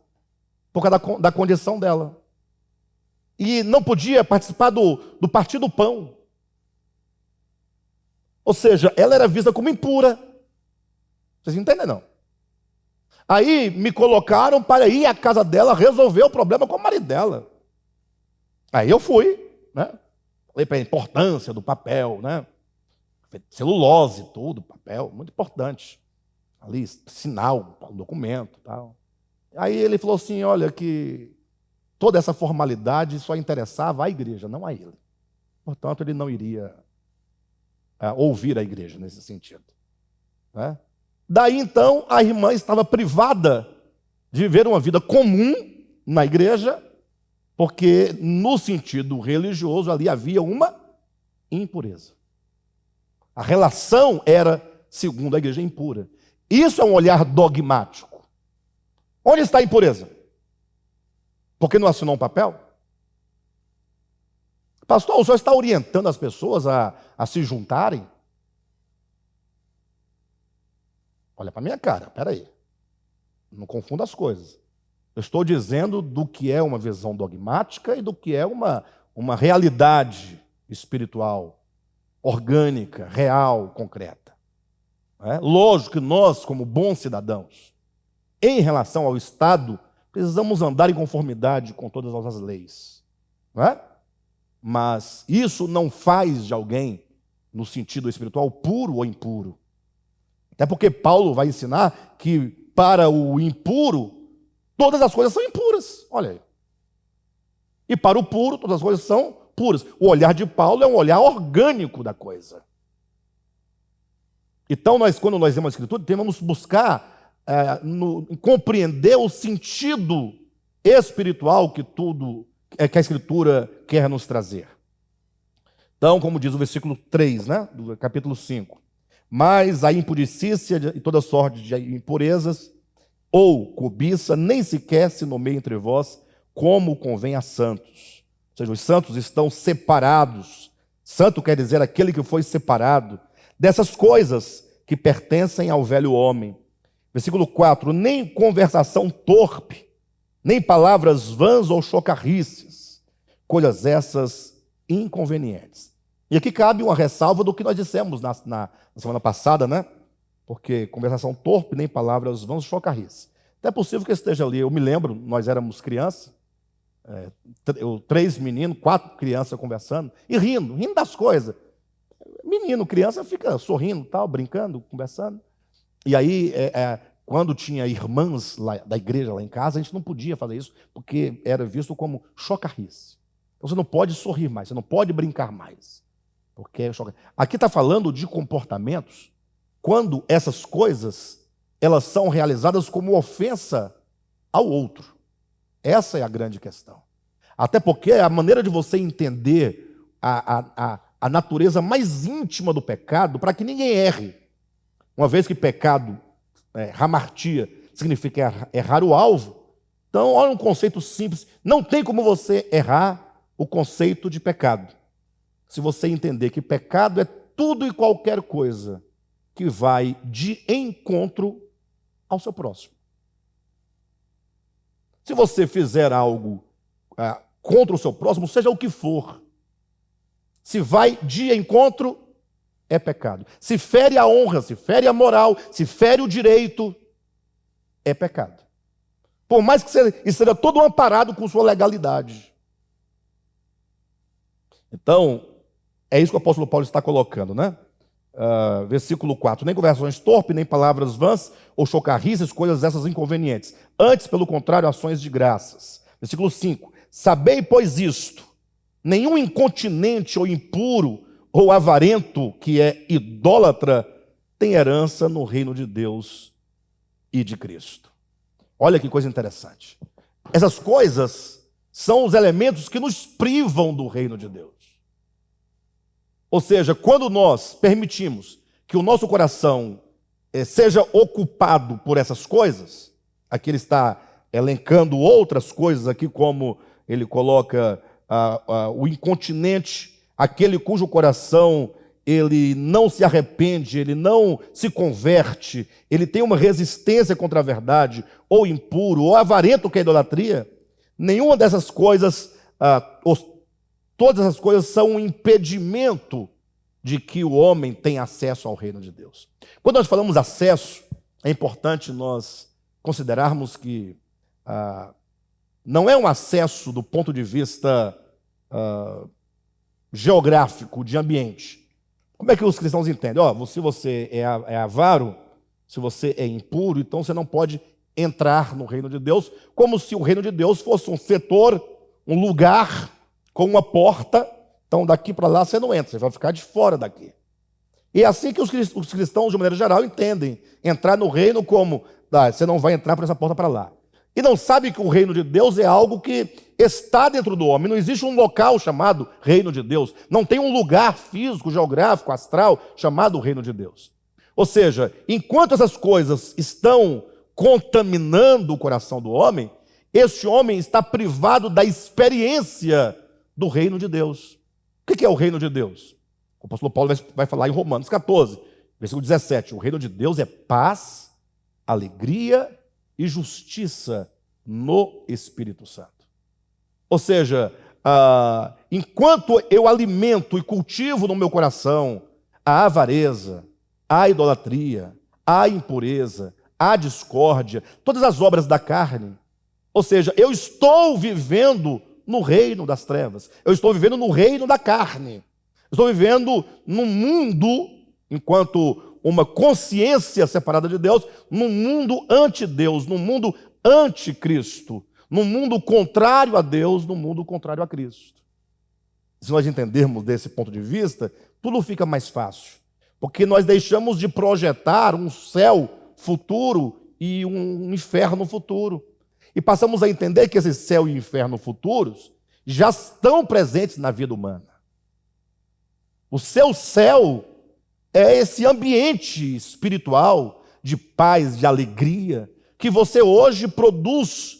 por causa da condição dela. E não podia participar do partir do pão. Ou seja, ela era vista como impura. Vocês entendem, não? Aí me colocaram para ir à casa dela resolver o problema com o marido dela. Aí eu fui, né? Falei para a importância do papel, né? Celulose, tudo, papel, muito importante. Ali, sinal, documento, tal. Aí ele falou assim, olha, que toda essa formalidade só interessava à igreja, não a ele. Portanto, ele não iria ouvir a igreja nesse sentido, né? Daí, então, a irmã estava privada de viver uma vida comum na igreja, porque, no sentido religioso, ali havia uma impureza. A relação era, segundo a igreja, impura. Isso é um olhar dogmático. Onde está a impureza? Porque não assinou um papel? Pastor, o senhor está orientando as pessoas a se juntarem? Olha para a minha cara, peraí. Não confunda as coisas. Eu estou dizendo do que é uma visão dogmática e do que é uma realidade espiritual, orgânica, real, concreta. Lógico que nós, como bons cidadãos, em relação ao Estado, precisamos andar em conformidade com todas as nossas leis. Não é? Mas isso não faz de alguém, no sentido espiritual, puro ou impuro. Até porque Paulo vai ensinar que para o impuro, todas as coisas são impuras. Olha aí. E para o puro, todas as coisas são puras. O olhar de Paulo é um olhar orgânico da coisa. Então, quando nós lemos a Escritura, temos que buscar compreender o sentido espiritual que a Escritura quer nos trazer. Então, como diz o versículo 3, né, do capítulo 5, mas a impudicícia e toda sorte de impurezas ou cobiça nem sequer se nomeia entre vós, como convém a santos. Ou seja, os santos estão separados. Santo quer dizer aquele que foi separado dessas coisas que pertencem ao velho homem. Versículo 4, nem conversação torpe, nem palavras vãs ou chocarrices, coisas essas inconvenientes. E aqui cabe uma ressalva do que nós dissemos na semana passada, né? Porque conversação torpe, nem palavras vãs, chocarrice. Até é possível que esteja ali. Eu me lembro, nós éramos crianças, 3 meninos, 4 crianças conversando e rindo das coisas. Menino, criança fica sorrindo, tal, brincando, conversando. E aí, quando tinha irmãs lá, da igreja lá em casa, a gente não podia fazer isso, porque era visto como chocarrice. Então você não pode sorrir mais, você não pode brincar mais. Porque é chocarrice. Aqui está falando de comportamentos quando essas coisas elas são realizadas como ofensa ao outro. Essa é a grande questão. Até porque a maneira de você entender a natureza mais íntima do pecado, para que ninguém erre. Uma vez que pecado, hamartia, significa errar o alvo, então olha um conceito simples. Não tem como você errar o conceito de pecado. Se você entender que pecado é tudo e qualquer coisa que vai de encontro ao seu próximo. Se você fizer algo contra o seu próximo, seja o que for, se vai de encontro, é pecado. Se fere a honra, se fere a moral, se fere o direito, é pecado. Por mais que esteja todo amparado com sua legalidade. Então, é isso que o apóstolo Paulo está colocando, né? Versículo 4, nem conversações torpes, nem palavras vãs ou chocarrices, coisas essas inconvenientes. Antes, pelo contrário, ações de graças. Versículo 5, sabei, pois isto, nenhum incontinente ou impuro ou avarento, que é idólatra, tem herança no reino de Deus e de Cristo. Olha que coisa interessante. Essas coisas são os elementos que nos privam do reino de Deus. Ou seja, quando nós permitimos que o nosso coração seja ocupado por essas coisas, aqui ele está elencando outras coisas aqui, como ele coloca o incontinente, aquele cujo coração ele não se arrepende, ele não se converte, ele tem uma resistência contra a verdade, ou impuro, ou avarento, que é a idolatria. Nenhuma dessas coisas, todas essas coisas são um impedimento de que o homem tenha acesso ao reino de Deus. Quando nós falamos acesso, é importante nós considerarmos que não é um acesso do ponto de vista geográfico, de ambiente. Como é que os cristãos entendem? Se você é avaro, se você é impuro, então você não pode entrar no reino de Deus, como se o reino de Deus fosse um setor, um lugar com uma porta. Então daqui para lá você não entra, você vai ficar de fora daqui. E é assim que os cristãos, de maneira geral, entendem entrar no reino como, você não vai entrar por essa porta para lá. E não sabe que o reino de Deus é algo que está dentro do homem. Não existe um local chamado reino de Deus. Não tem um lugar físico, geográfico, astral, chamado reino de Deus. Ou seja, enquanto essas coisas estão contaminando o coração do homem, este homem está privado da experiência do reino de Deus. O que é o reino de Deus? O apóstolo Paulo vai falar em Romanos 14, versículo 17. O reino de Deus é paz, alegria e justiça no Espírito Santo. Ou seja, enquanto eu alimento e cultivo no meu coração a avareza, a idolatria, a impureza, a discórdia, todas as obras da carne, ou seja, eu estou vivendo no reino das trevas, eu estou vivendo no reino da carne, estou vivendo num mundo, enquanto uma consciência separada de Deus, num mundo anti-Deus, num mundo anticristo, num mundo contrário a Deus, num mundo contrário a Cristo. Se nós entendermos desse ponto de vista, tudo fica mais fácil, porque nós deixamos de projetar um céu futuro e um inferno futuro, e passamos a entender que esse céu e inferno futuros já estão presentes na vida humana. O seu céu é esse ambiente espiritual de paz, de alegria, que você hoje produz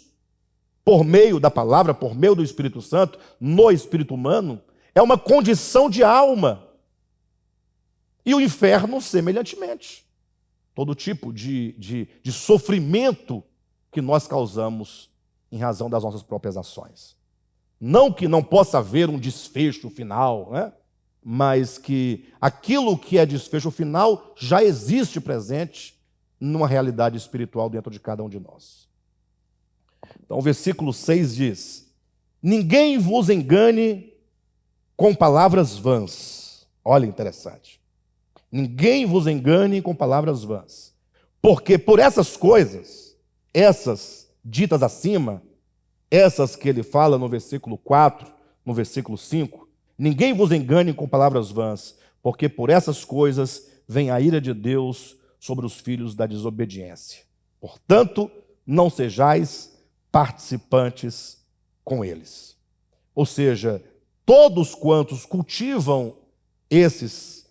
por meio da palavra, por meio do Espírito Santo, no espírito humano. É uma condição de alma. E o inferno, semelhantemente. Todo tipo de sofrimento que nós causamos em razão das nossas próprias ações. Não que não possa haver um desfecho final, né? Mas que aquilo que é desfecho final já existe presente numa realidade espiritual dentro de cada um de nós. Então, o versículo 6 diz: ninguém vos engane com palavras vãs. Olha, interessante. Ninguém vos engane com palavras vãs. Porque por essas coisas, essas ditas acima, essas que ele fala no versículo 4, no versículo 5, ninguém vos engane com palavras vãs, porque por essas coisas vem a ira de Deus sobre os filhos da desobediência. Portanto, não sejais participantes com eles. Ou seja, todos quantos cultivam essas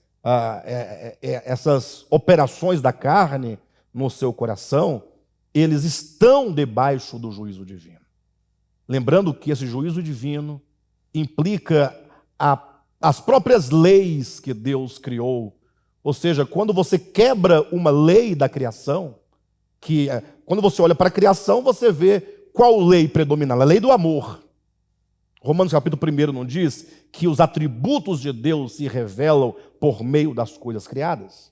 operações da carne no seu coração, eles estão debaixo do juízo divino. Lembrando que esse juízo divino implica as próprias leis que Deus criou. Ou seja, quando você quebra uma lei da criação, quando você olha para a criação, você vê qual lei predomina? A lei do amor. Romanos capítulo 1 não diz que os atributos de Deus se revelam por meio das coisas criadas?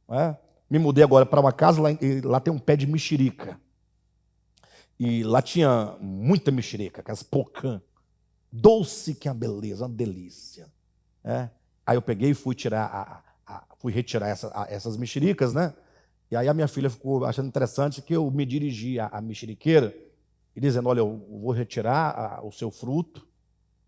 Não é? Me mudei agora para uma casa, lá tem um pé de mexerica. E lá tinha muita mexerica, aquelas pocã. Doce que é uma beleza, uma delícia. Aí eu peguei e fui retirar essas mexericas, né? E aí a minha filha ficou achando interessante que eu me dirigi à mexeriqueira e dizendo: olha, eu vou retirar o seu fruto,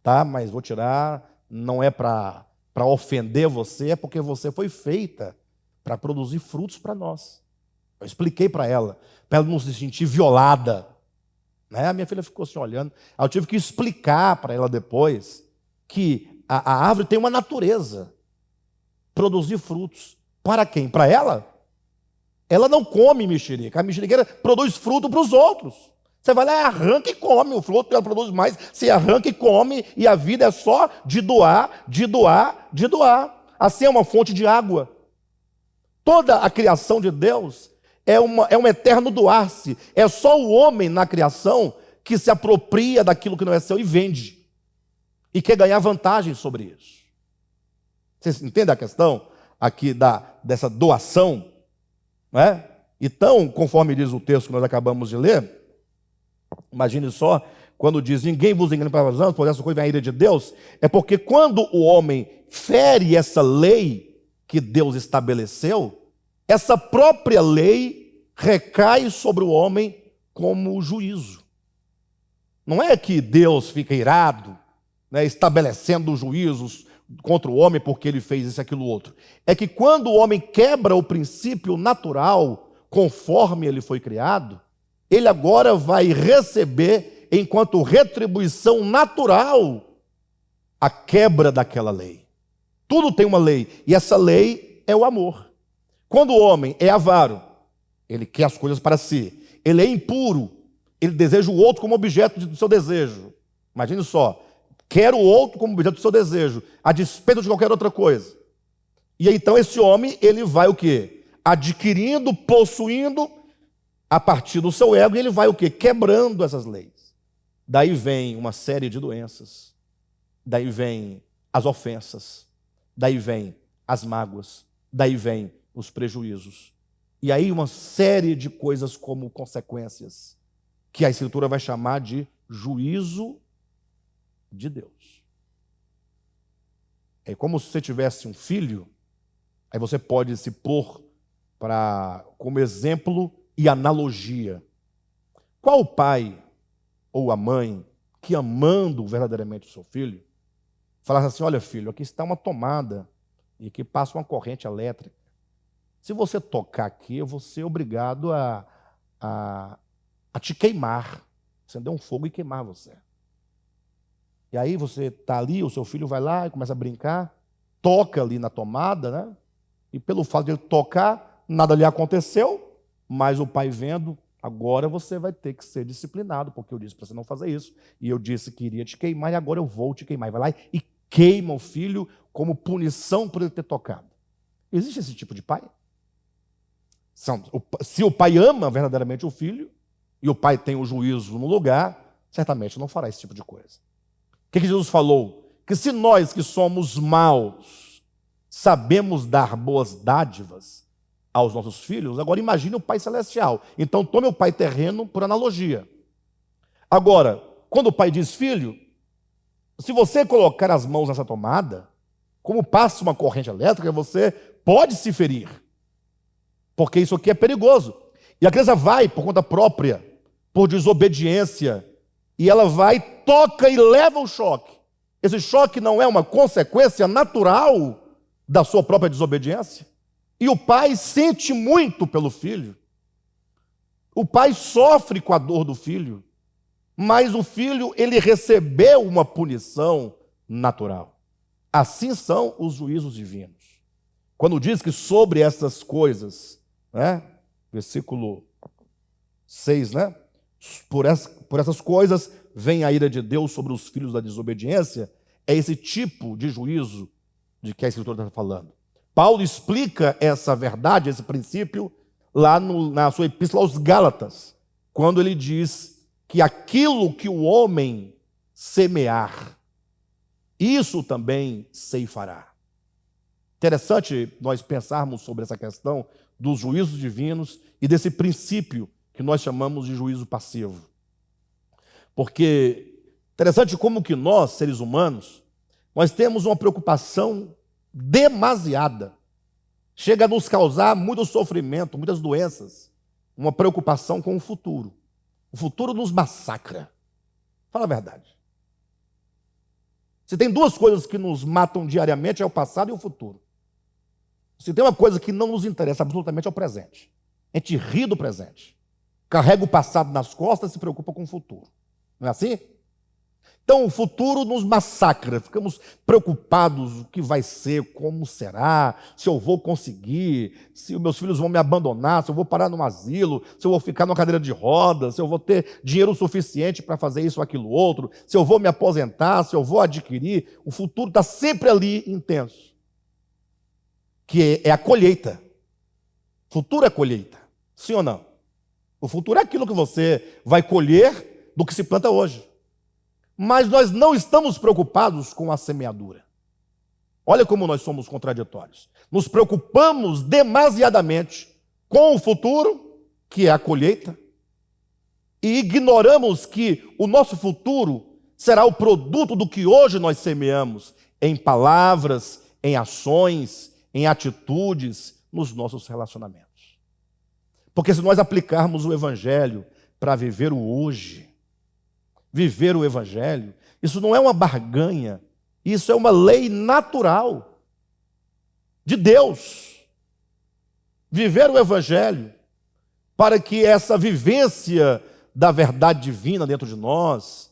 tá? Mas vou tirar, não é para ofender você, é porque você foi feita para produzir frutos para nós. Eu expliquei para ela não se sentir violada. Né? A minha filha ficou assim olhando. Aí eu tive que explicar para ela depois que a árvore tem uma natureza, produzir frutos. Para quem? Para ela? Ela não come mexerica. A mexeriqueira produz fruto para os outros. Você vai lá e arranca e come. O fruto ela produz mais. Você arranca e come. E a vida é só de doar, de doar, de doar. Assim é uma fonte de água. Toda a criação de Deus é um eterno doar-se. É só o homem na criação que se apropria daquilo que não é seu e vende. E quer ganhar vantagem sobre isso. Vocês entendem a questão aqui dessa doação? Não é? Então, conforme diz o texto que nós acabamos de ler, imagine só, quando diz: ninguém vos engane para as por essa coisa vem a ira de Deus, é porque quando o homem fere essa lei que Deus estabeleceu, essa própria lei recai sobre o homem como juízo. Não é que Deus fica irado, né, estabelecendo juízos contra o homem porque ele fez isso e aquilo outro. É que quando o homem quebra o princípio natural, conforme ele foi criado, ele agora vai receber, enquanto retribuição natural, a quebra daquela lei. Tudo tem uma lei, e essa lei é o amor. Quando o homem é avaro, ele quer as coisas para si. Ele é impuro, ele deseja o outro como objeto do seu desejo. Imagine só, quer o outro como objeto do seu desejo, a despeito de qualquer outra coisa. E então esse homem, ele vai o quê? Adquirindo, possuindo, a partir do seu ego, e ele vai o quê? Quebrando essas leis. Daí vem uma série de doenças, daí vem as ofensas, daí vem as mágoas, daí vem os prejuízos. E aí uma série de coisas como consequências, que a Escritura vai chamar de juízo de Deus. É como se você tivesse um filho, aí você pode se pôr como exemplo e analogia. Qual o pai ou a mãe que, amando verdadeiramente o seu filho, falasse assim: olha, filho, aqui está uma tomada e aqui passa uma corrente elétrica. Se você tocar aqui, eu vou ser obrigado a te queimar, acender um fogo e queimar você. E aí você está ali, o seu filho vai lá e começa a brincar, toca ali na tomada, né? E pelo fato de ele tocar, nada lhe aconteceu, mas o pai vendo, agora você vai ter que ser disciplinado, porque eu disse para você não fazer isso, e eu disse que iria te queimar, e agora eu vou te queimar. E vai lá e queima o filho como punição por ele ter tocado. Existe esse tipo de pai? Se o pai ama verdadeiramente o filho, e o pai tem o juízo no lugar, certamente não fará esse tipo de coisa. O que Jesus falou? Que se nós que somos maus sabemos dar boas dádivas aos nossos filhos, agora imagine o Pai Celestial. Então tome o Pai terreno por analogia. Agora, quando o Pai diz, filho, se você colocar as mãos nessa tomada, como passa uma corrente elétrica, você pode se ferir, porque isso aqui é perigoso. E a criança vai por conta própria, por desobediência, e ela vai, toca e leva o choque. Esse choque não é uma consequência natural da sua própria desobediência? E o pai sente muito pelo filho. O pai sofre com a dor do filho, mas o filho, ele recebeu uma punição natural. Assim são os juízos divinos. Quando diz que sobre essas coisas, né? Versículo 6, né? Por essas coisas vem a ira de Deus sobre os filhos da desobediência, é esse tipo de juízo de que a Escritura está falando. Paulo explica essa verdade, esse princípio, lá na sua epístola aos Gálatas, quando ele diz que aquilo que o homem semear, isso também ceifará. Interessante nós pensarmos sobre essa questão dos juízos divinos e desse princípio que nós chamamos de juízo passivo. Porque interessante como que nós, seres humanos, nós temos uma preocupação demasiada. Chega a nos causar muito sofrimento, muitas doenças, uma preocupação com o futuro. O futuro nos massacra. Fala a verdade. Se tem duas coisas que nos matam diariamente, é o passado e o futuro. Se tem uma coisa que não nos interessa absolutamente, é o presente. A gente ri do presente. Carrega o passado nas costas e se preocupa com o futuro. Não é assim? Então o futuro nos massacra, ficamos preocupados o que vai ser, como será, se eu vou conseguir, se os meus filhos vão me abandonar, se eu vou parar num asilo, se eu vou ficar numa cadeira de rodas, se eu vou ter dinheiro suficiente para fazer isso ou aquilo outro, se eu vou me aposentar, se eu vou adquirir. O futuro está sempre ali intenso, que é a colheita. Futuro é colheita, sim ou não? O futuro é aquilo que você vai colher do que se planta hoje. Mas nós não estamos preocupados com a semeadura. Olha como nós somos contraditórios. Nos preocupamos demasiadamente com o futuro, que é a colheita, e ignoramos que o nosso futuro será o produto do que hoje nós semeamos em palavras, em ações, em atitudes, nos nossos relacionamentos. Porque se nós aplicarmos o Evangelho para viver o hoje, viver o Evangelho, isso não é uma barganha, isso é uma lei natural de Deus. Viver o Evangelho para que essa vivência da verdade divina dentro de nós,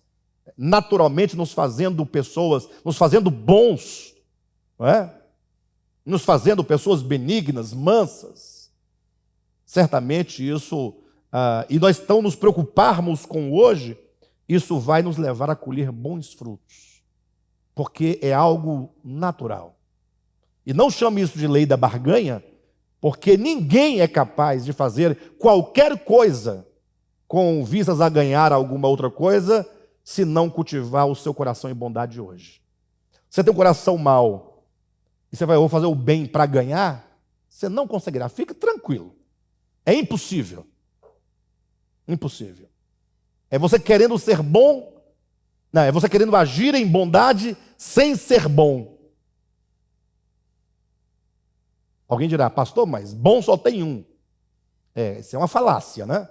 naturalmente nos fazendo pessoas, nos fazendo bons, não é? Nos fazendo pessoas benignas, mansas. Certamente isso, e nós estamos nos preocuparmos com hoje, isso vai nos levar a colher bons frutos, porque é algo natural. E não chame isso de lei da barganha, porque ninguém é capaz de fazer qualquer coisa com vistas a ganhar alguma outra coisa, se não cultivar o seu coração em bondade hoje. Você tem um coração mau, e você vai fazer o bem para ganhar, você não conseguirá. Fique tranquilo. É impossível. Impossível. É você querendo ser bom, não, é você querendo agir em bondade sem ser bom. Alguém dirá, pastor, mas bom só tem um. Isso é uma falácia, né?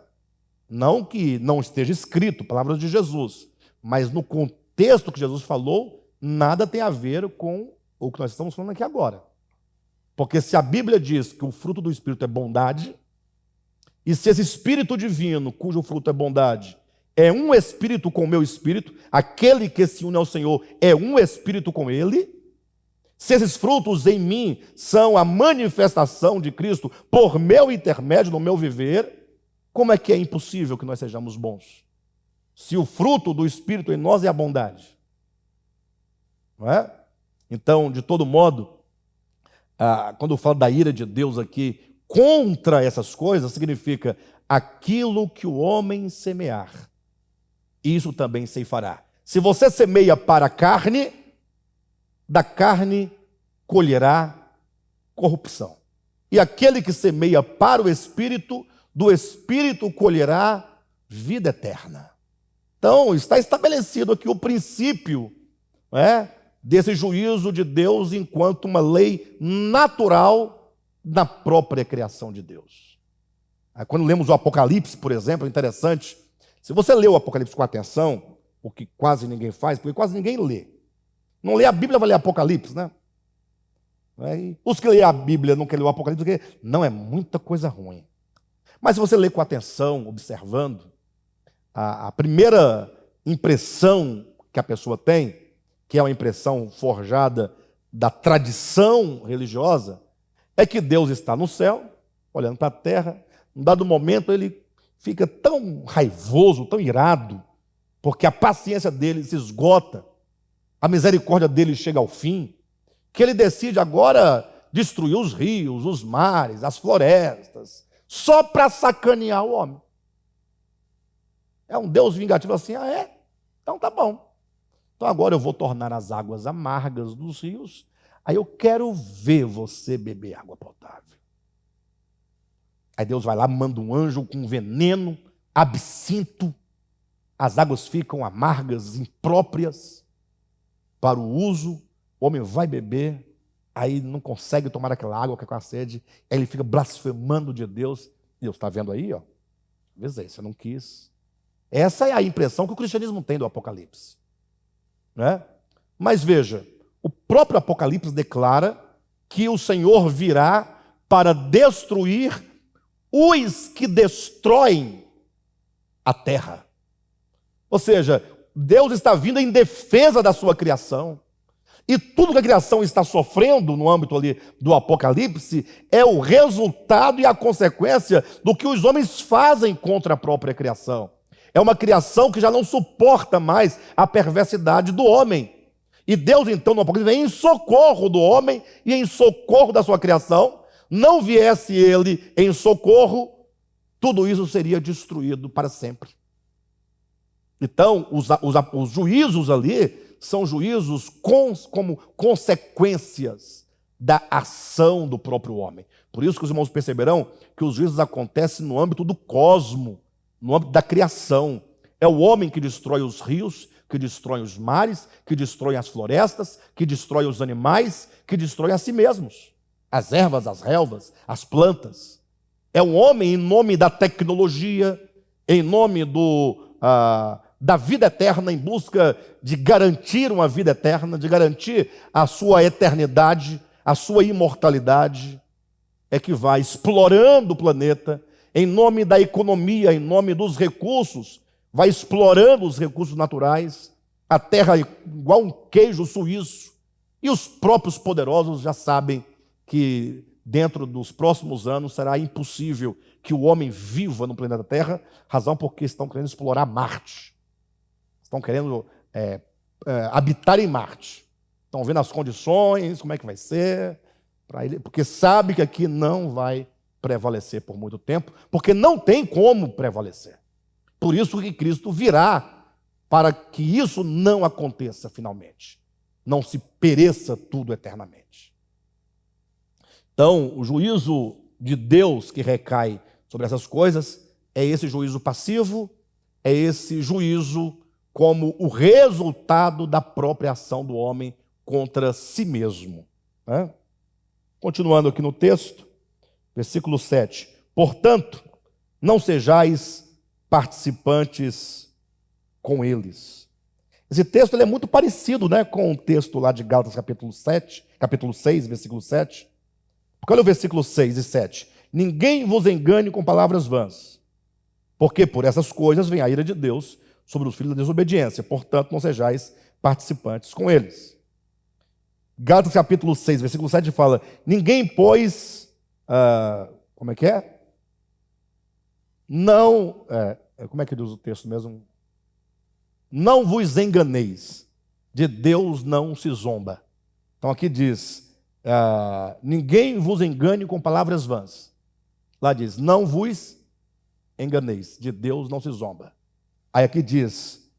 Não que não esteja escrito, palavras de Jesus, mas no contexto que Jesus falou, nada tem a ver com o que nós estamos falando aqui agora. Porque se a Bíblia diz que o fruto do Espírito é bondade, e se esse Espírito divino, cujo fruto é bondade, é um Espírito com o meu Espírito, aquele que se une ao Senhor é um Espírito com Ele, Se esses frutos em mim são a manifestação de Cristo por meu intermédio no meu viver, como é que é impossível que nós sejamos bons? Se o fruto do Espírito em nós é a bondade. Não é? Então, de todo modo, quando eu falo da ira de Deus aqui contra essas coisas, significa aquilo que o homem semear, isso também ceifará. Se você semeia para a carne, da carne colherá corrupção. E aquele que semeia para o Espírito, do Espírito colherá vida eterna. Então, está estabelecido aqui o princípio, desse juízo de Deus enquanto uma lei natural da própria criação de Deus. Quando lemos o Apocalipse, por exemplo, é interessante. Se você lê o Apocalipse com atenção, o que quase ninguém faz, porque quase ninguém lê. Não lê a Bíblia, vai ler Apocalipse, né? E os que lêem a Bíblia não querem ler o Apocalipse, porque não é muita coisa ruim. Mas se você lê com atenção, observando, a primeira impressão que a pessoa tem, que é uma impressão forjada da tradição religiosa, é que Deus está no céu, olhando para a terra. Num dado momento ele fica tão raivoso, tão irado, porque a paciência dele se esgota, a misericórdia dele chega ao fim, que ele decide agora destruir os rios, os mares, as florestas, só para sacanear o homem. É um Deus vingativo assim, então tá bom. Então agora eu vou tornar as águas amargas dos rios, aí eu quero ver você beber água potável. Aí Deus vai lá, manda um anjo com veneno, absinto, as águas ficam amargas, impróprias para o uso, o homem vai beber, aí não consegue tomar aquela água que é com a sede, aí ele fica blasfemando de Deus. Deus está vendo aí, ó? Talvez aí, você não quis. Essa é a impressão que o cristianismo tem do Apocalipse. Né? Mas veja, o próprio Apocalipse declara que o Senhor virá para destruir os que destroem a terra. Ou seja, Deus está vindo em defesa da sua criação. E tudo que a criação está sofrendo no âmbito ali do Apocalipse é o resultado e a consequência do que os homens fazem contra a própria criação. É uma criação que já não suporta mais a perversidade do homem. E Deus, então, no Apocalipse, vem em socorro do homem e em socorro da sua criação. Não viesse ele em socorro, tudo isso seria destruído para sempre. Então, os juízos ali são juízos como consequências da ação do próprio homem. Por isso que os irmãos perceberão que os juízos acontecem no âmbito do cosmo, no âmbito da criação. É o homem que destrói os rios, que destrói os mares, que destrói as florestas, que destrói os animais, que destrói a si mesmos. As ervas, as relvas, as plantas. É o homem, em nome da tecnologia, em nome da vida eterna, em busca de garantir uma vida eterna, de garantir a sua eternidade, a sua imortalidade, é que vai explorando o planeta, em nome da economia, em nome dos recursos, vai explorando os recursos naturais, a terra é igual um queijo suíço, e os próprios poderosos já sabem que dentro dos próximos anos será impossível que o homem viva no planeta Terra, razão porque estão querendo explorar Marte. Estão querendo habitar em Marte. Estão vendo as condições, como é que vai ser, porque sabe que aqui não vai prevalecer por muito tempo, porque não tem como prevalecer. Por isso que Cristo virá, para que isso não aconteça finalmente. Não se pereça tudo eternamente. Então, o juízo de Deus que recai sobre essas coisas é esse juízo passivo, é esse juízo como o resultado da própria ação do homem contra si mesmo. Né? Continuando aqui no texto, versículo 7. Portanto, não sejais participantes com eles. Esse texto ele é muito parecido, né, com o texto lá de Gálatas capítulo 6, versículo 7. Porque olha o versículo 6 e 7. Ninguém vos engane com palavras vãs, porque por essas coisas vem a ira de Deus sobre os filhos da desobediência. Portanto, não sejais participantes com eles. Gálatas capítulo 6, versículo 7 fala: ninguém, pois, como é que é? Não, como é que diz o texto mesmo? Não vos enganeis, de Deus não se zomba. Então aqui diz, ninguém vos engane com palavras vãs. Lá diz, não vos enganeis, de Deus não se zomba. Aí aqui diz,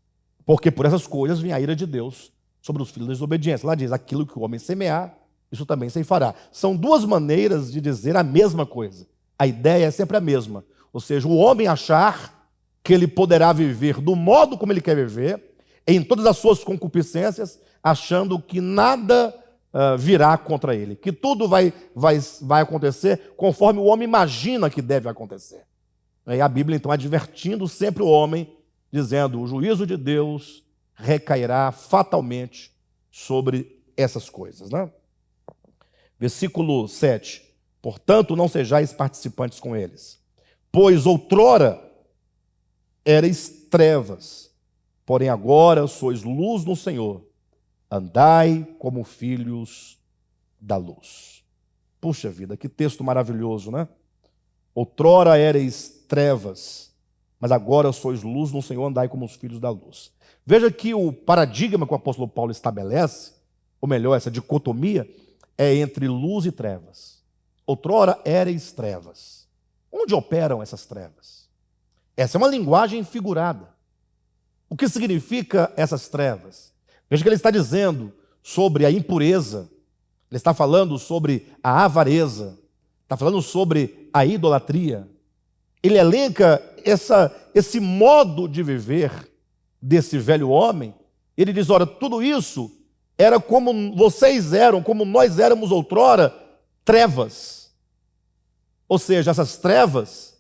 porque por essas coisas vem a ira de Deus sobre os filhos da desobediência. Lá diz, aquilo que o homem semear, isso também se fará. São duas maneiras de dizer a mesma coisa. A ideia é sempre a mesma. Ou seja, o homem achar que ele poderá viver do modo como ele quer viver, em todas as suas concupiscências, achando que nada virá contra ele, que tudo vai acontecer conforme o homem imagina que deve acontecer. E a Bíblia, então, advertindo sempre o homem, dizendo, o juízo de Deus recairá fatalmente sobre essas coisas, né? Versículo 7. Portanto, não sejais participantes com eles, pois outrora erais trevas, porém agora sois luz no Senhor. Andai como filhos da luz. Puxa vida, que texto maravilhoso, né? Outrora erais trevas, mas agora sois luz no Senhor, andai como os filhos da luz. Veja que o paradigma que o apóstolo Paulo estabelece, ou melhor, essa dicotomia, é entre luz e trevas. Outrora erais trevas. Onde operam essas trevas? Essa é uma linguagem figurada. O que significa essas trevas? Veja que ele está dizendo sobre a impureza, ele está falando sobre a avareza, está falando sobre a idolatria. Ele elenca esse modo de viver desse velho homem. Ele diz, ora, tudo isso era como vocês eram, como nós éramos outrora, trevas. Ou seja, essas trevas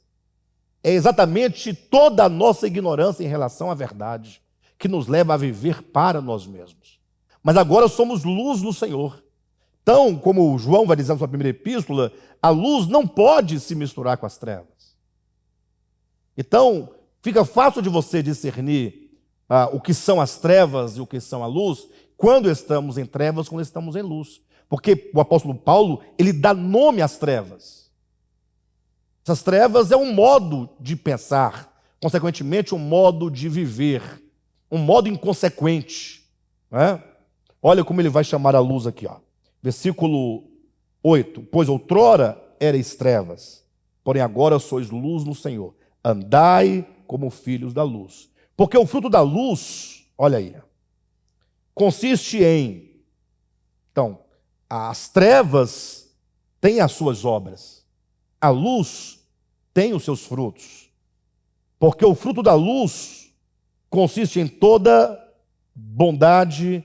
é exatamente toda a nossa ignorância em relação à verdade, que nos leva a viver para nós mesmos. Mas agora somos luz no Senhor. Então, como João vai dizer na sua primeira epístola, a luz não pode se misturar com as trevas. Então, fica fácil de você discernir o que são as trevas e o que são a luz, quando estamos em trevas, quando estamos em luz. Porque o apóstolo Paulo, ele dá nome às trevas. Essas trevas é um modo de pensar, consequentemente um modo de viver, um modo inconsequente. Né? Olha como ele vai chamar a luz aqui, ó. Versículo 8. Pois outrora erais trevas, porém agora sois luz no Senhor. Andai como filhos da luz. Porque o fruto da luz, olha aí, consiste em... Então, as trevas têm as suas obras. A luz tem os seus frutos. Porque o fruto da luz consiste em toda bondade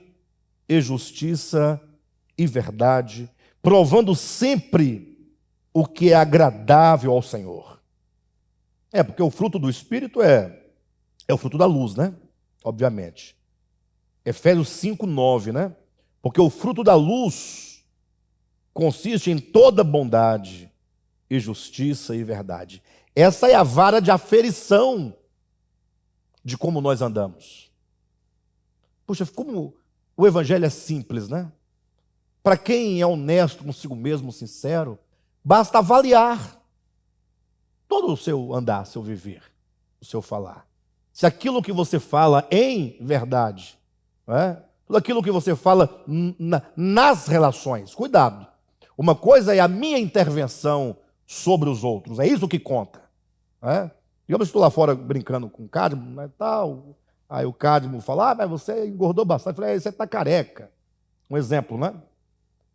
e justiça e verdade, provando sempre o que é agradável ao Senhor. Porque o fruto do Espírito é o fruto da luz, né? Obviamente. Efésios 5:9, né? Porque o fruto da luz consiste em toda bondade e justiça e verdade. Essa é a vara de aferição de como nós andamos. Puxa, como o evangelho é simples, né? Para quem é honesto consigo mesmo, sincero, basta avaliar todo o seu andar, seu viver, o seu falar. Se aquilo que você fala em verdade, tudo aquilo que você fala nas relações, cuidado. Uma coisa é a minha intervenção sobre os outros, é isso que conta. Digamos que estou lá fora brincando com o Cadmo, né, tal. Aí o Cadmo fala, mas você engordou bastante. Eu falei, você está careca. Um exemplo, né?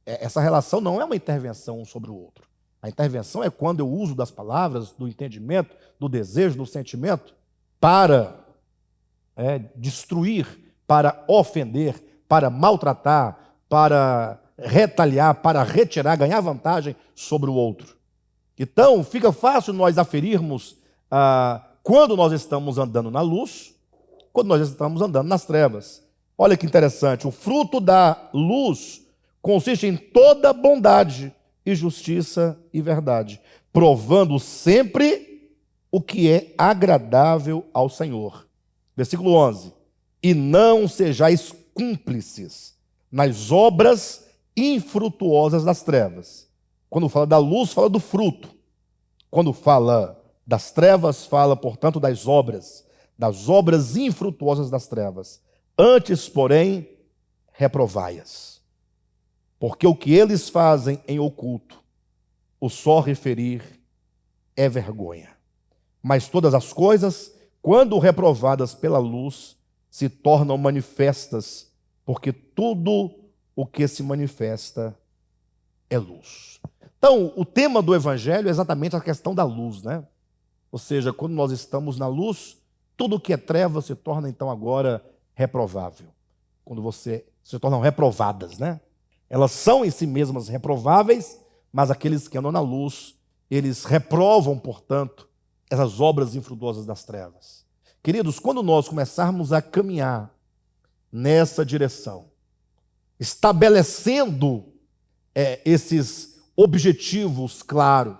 Essa relação não é uma intervenção um sobre o outro. A intervenção é quando eu uso das palavras, do entendimento, do desejo, do sentimento, para destruir, para ofender, para maltratar, para retaliar, para retirar, ganhar vantagem sobre o outro. Então, fica fácil nós aferirmos quando nós estamos andando na luz, quando nós estamos andando nas trevas. Olha que interessante, o fruto da luz consiste em toda bondade e justiça e verdade, provando sempre o que é agradável ao Senhor. Versículo 11. E não sejais cúmplices nas obras infrutuosas das trevas. Quando fala da luz, fala do fruto. Quando fala das trevas, fala, portanto, das obras infrutuosas das trevas. Antes, porém, reprovai-as. Porque o que eles fazem em oculto, o só referir é vergonha. Mas todas as coisas, quando reprovadas pela luz, se tornam manifestas, porque tudo o que se manifesta é luz. Então, o tema do Evangelho é exatamente a questão da luz, né? Ou seja, quando nós estamos na luz, tudo que é treva se torna, então, agora reprovável. Quando você se tornam reprovadas, né? Elas são em si mesmas reprováveis, mas aqueles que andam na luz, eles reprovam, portanto, essas obras infrutuosas das trevas. Queridos, quando nós começarmos a caminhar nessa direção, estabelecendo esses objetivos claros,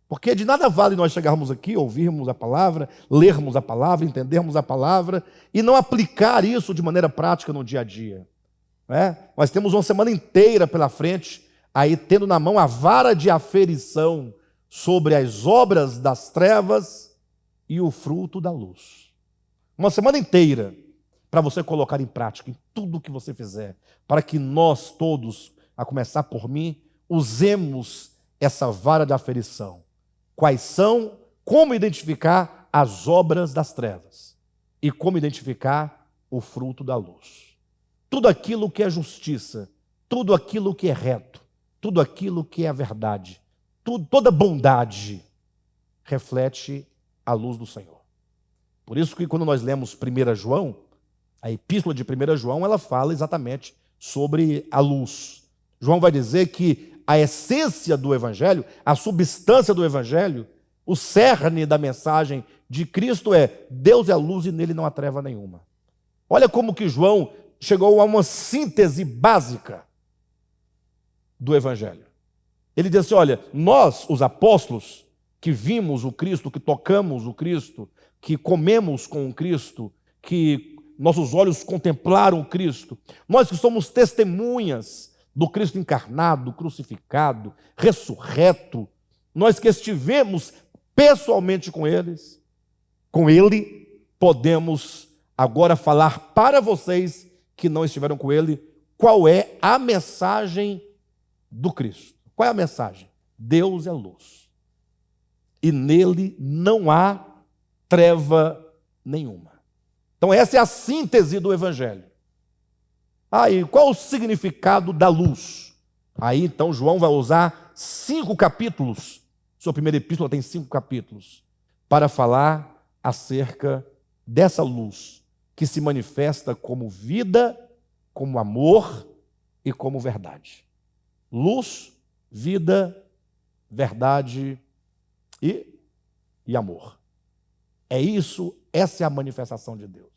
porque de nada vale nós chegarmos aqui, ouvirmos a palavra, lermos a palavra, entendermos a palavra e não aplicar isso de maneira prática no dia a dia. Nós temos uma semana inteira pela frente, aí tendo na mão a vara de aferição sobre as obras das trevas e o fruto da luz. Uma semana inteira para você colocar em prática em tudo que você fizer, para que nós todos, a começar por mim, usemos essa vara de aferição. Quais são, como identificar as obras das trevas e como identificar o fruto da luz. Tudo aquilo que é justiça, tudo aquilo que é reto, tudo aquilo que é a verdade, toda bondade reflete a luz do Senhor. Por isso que quando nós lemos 1 João, a epístola de 1 João, ela fala exatamente sobre a luz. João vai dizer que a essência do Evangelho, a substância do Evangelho, o cerne da mensagem de Cristo é: Deus é a luz e nele não há treva nenhuma. Olha como que João chegou a uma síntese básica do Evangelho. Ele diz assim: olha, nós, os apóstolos, que vimos o Cristo, que tocamos o Cristo, que comemos com o Cristo, que nossos olhos contemplaram o Cristo, nós que somos testemunhas do Cristo encarnado, crucificado, ressurreto, nós que estivemos pessoalmente com Ele, podemos agora falar para vocês que não estiveram com Ele, qual é a mensagem do Cristo. Qual é a mensagem? Deus é luz. E nele não há treva nenhuma. Então essa é a síntese do Evangelho. E qual o significado da luz? Aí então João vai usar 5 capítulos, sua primeira epístola tem 5 capítulos, para falar acerca dessa luz, que se manifesta como vida, como amor e como verdade. Luz, vida, verdade e amor. É isso, essa é a manifestação de Deus.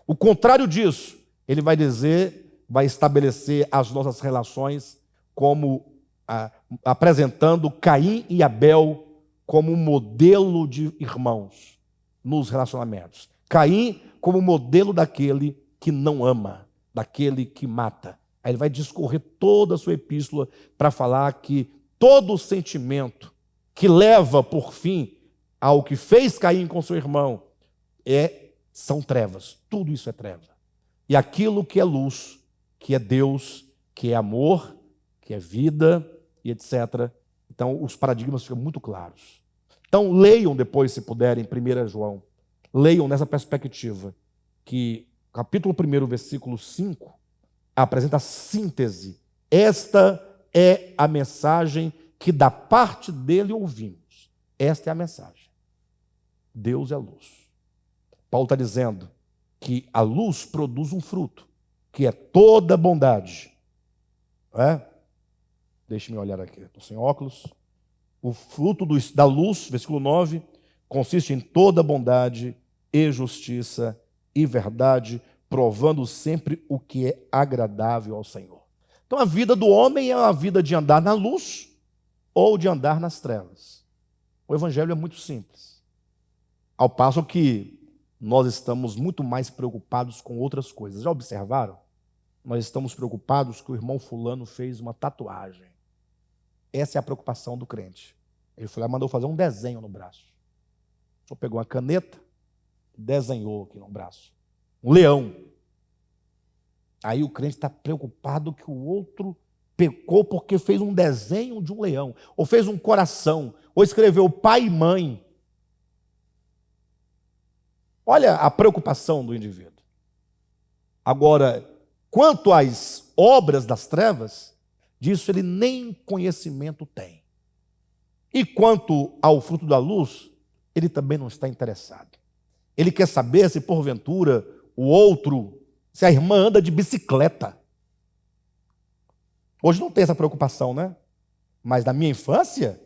O contrário disso, ele vai dizer, vai estabelecer as nossas relações como apresentando Caim e Abel como um modelo de irmãos nos relacionamentos. Caim como modelo daquele que não ama, daquele que mata. Aí ele vai discorrer toda a sua epístola para falar que todo o sentimento que leva por fim ao que fez Caim com seu irmão são trevas. Tudo isso é treva. E aquilo que é luz, que é Deus, que é amor, que é vida e etc. Então os paradigmas ficam muito claros. Então leiam depois, se puderem, 1 João. Leiam nessa perspectiva, que capítulo 1, versículo 5, apresenta a síntese. Esta é a mensagem que da parte dele ouvimos. Esta é a mensagem. Deus é luz. Paulo está dizendo que a luz produz um fruto, que é toda bondade. Deixe-me olhar aqui, estou sem óculos. O fruto da luz, versículo 9, consiste em toda bondade e justiça e verdade, provando sempre o que é agradável ao Senhor. Então a vida do homem é a vida de andar na luz ou de andar nas trevas. O Evangelho é muito simples. Ao passo que nós estamos muito mais preocupados com outras coisas. Já observaram? Nós estamos preocupados que o irmão fulano fez uma tatuagem. Essa é a preocupação do crente. Ele foi lá e mandou fazer um desenho no braço. Só pegou uma caneta, desenhou aqui no braço. Um leão. Aí o crente está preocupado que o outro pecou porque fez um desenho de um leão, ou fez um coração, ou escreveu pai e mãe. Olha a preocupação do indivíduo. Agora, quanto às obras das trevas, disso ele nem conhecimento tem. E quanto ao fruto da luz, ele também não está interessado. Ele quer saber se porventura o outro, se a irmã anda de bicicleta. Hoje não tem essa preocupação, né? Mas na minha infância,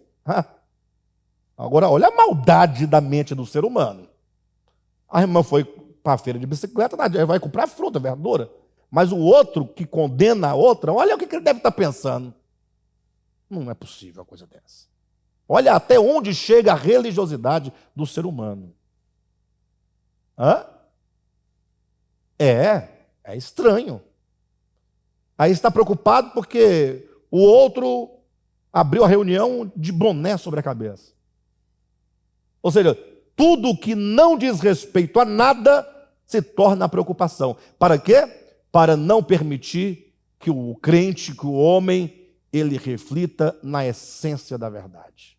agora olha a maldade da mente do ser humano. A irmã foi para a feira de bicicleta, vai comprar fruta, verdura. Mas o outro que condena a outra, olha o que ele deve estar pensando. Não é possível uma coisa dessa. Olha até onde chega a religiosidade do ser humano. É estranho. Aí está preocupado porque o outro abriu a reunião de boné sobre a cabeça. Ou seja, tudo que não diz respeito a nada se torna preocupação. Para quê? Para não permitir que o crente, que o homem, ele reflita na essência da verdade.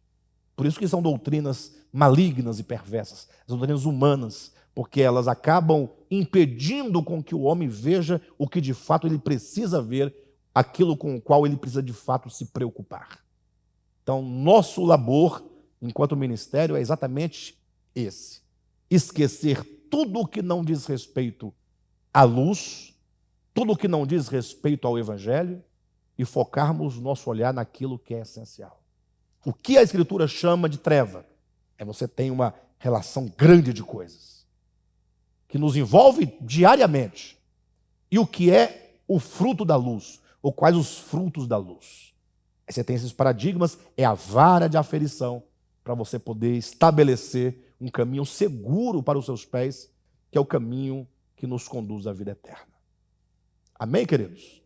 Por isso que são doutrinas malignas e perversas, as doutrinas humanas, porque elas acabam impedindo com que o homem veja o que de fato ele precisa ver, aquilo com o qual ele precisa de fato se preocupar. Então, nosso labor, enquanto ministério, é exatamente esse: esquecer tudo o que não diz respeito à luz, tudo o que não diz respeito ao Evangelho, e focarmos nosso olhar naquilo que é essencial. O que a Escritura chama de treva é você tem uma relação grande de coisas que nos envolve diariamente. E o que é o fruto da luz? Ou quais os frutos da luz? Aí você tem esses paradigmas, é a vara de aferição para você poder estabelecer um caminho seguro para os seus pés, que é o caminho que nos conduz à vida eterna. Amém, queridos?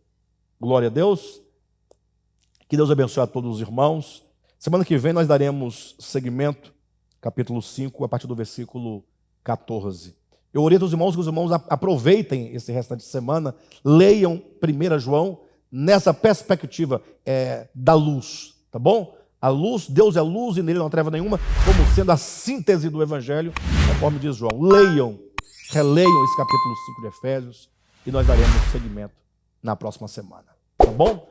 Glória a Deus. Que Deus abençoe a todos os irmãos. Semana que vem nós daremos seguimento, capítulo 5, a partir do versículo 14. Eu oriento os irmãos que os irmãos aproveitem esse restante de semana, leiam 1 João nessa perspectiva da luz, tá bom? A luz, Deus é luz e nele não há treva nenhuma, como sendo a síntese do Evangelho, conforme diz João. Leiam, releiam esse capítulo 5 de Efésios e nós daremos seguimento na próxima semana, tá bom?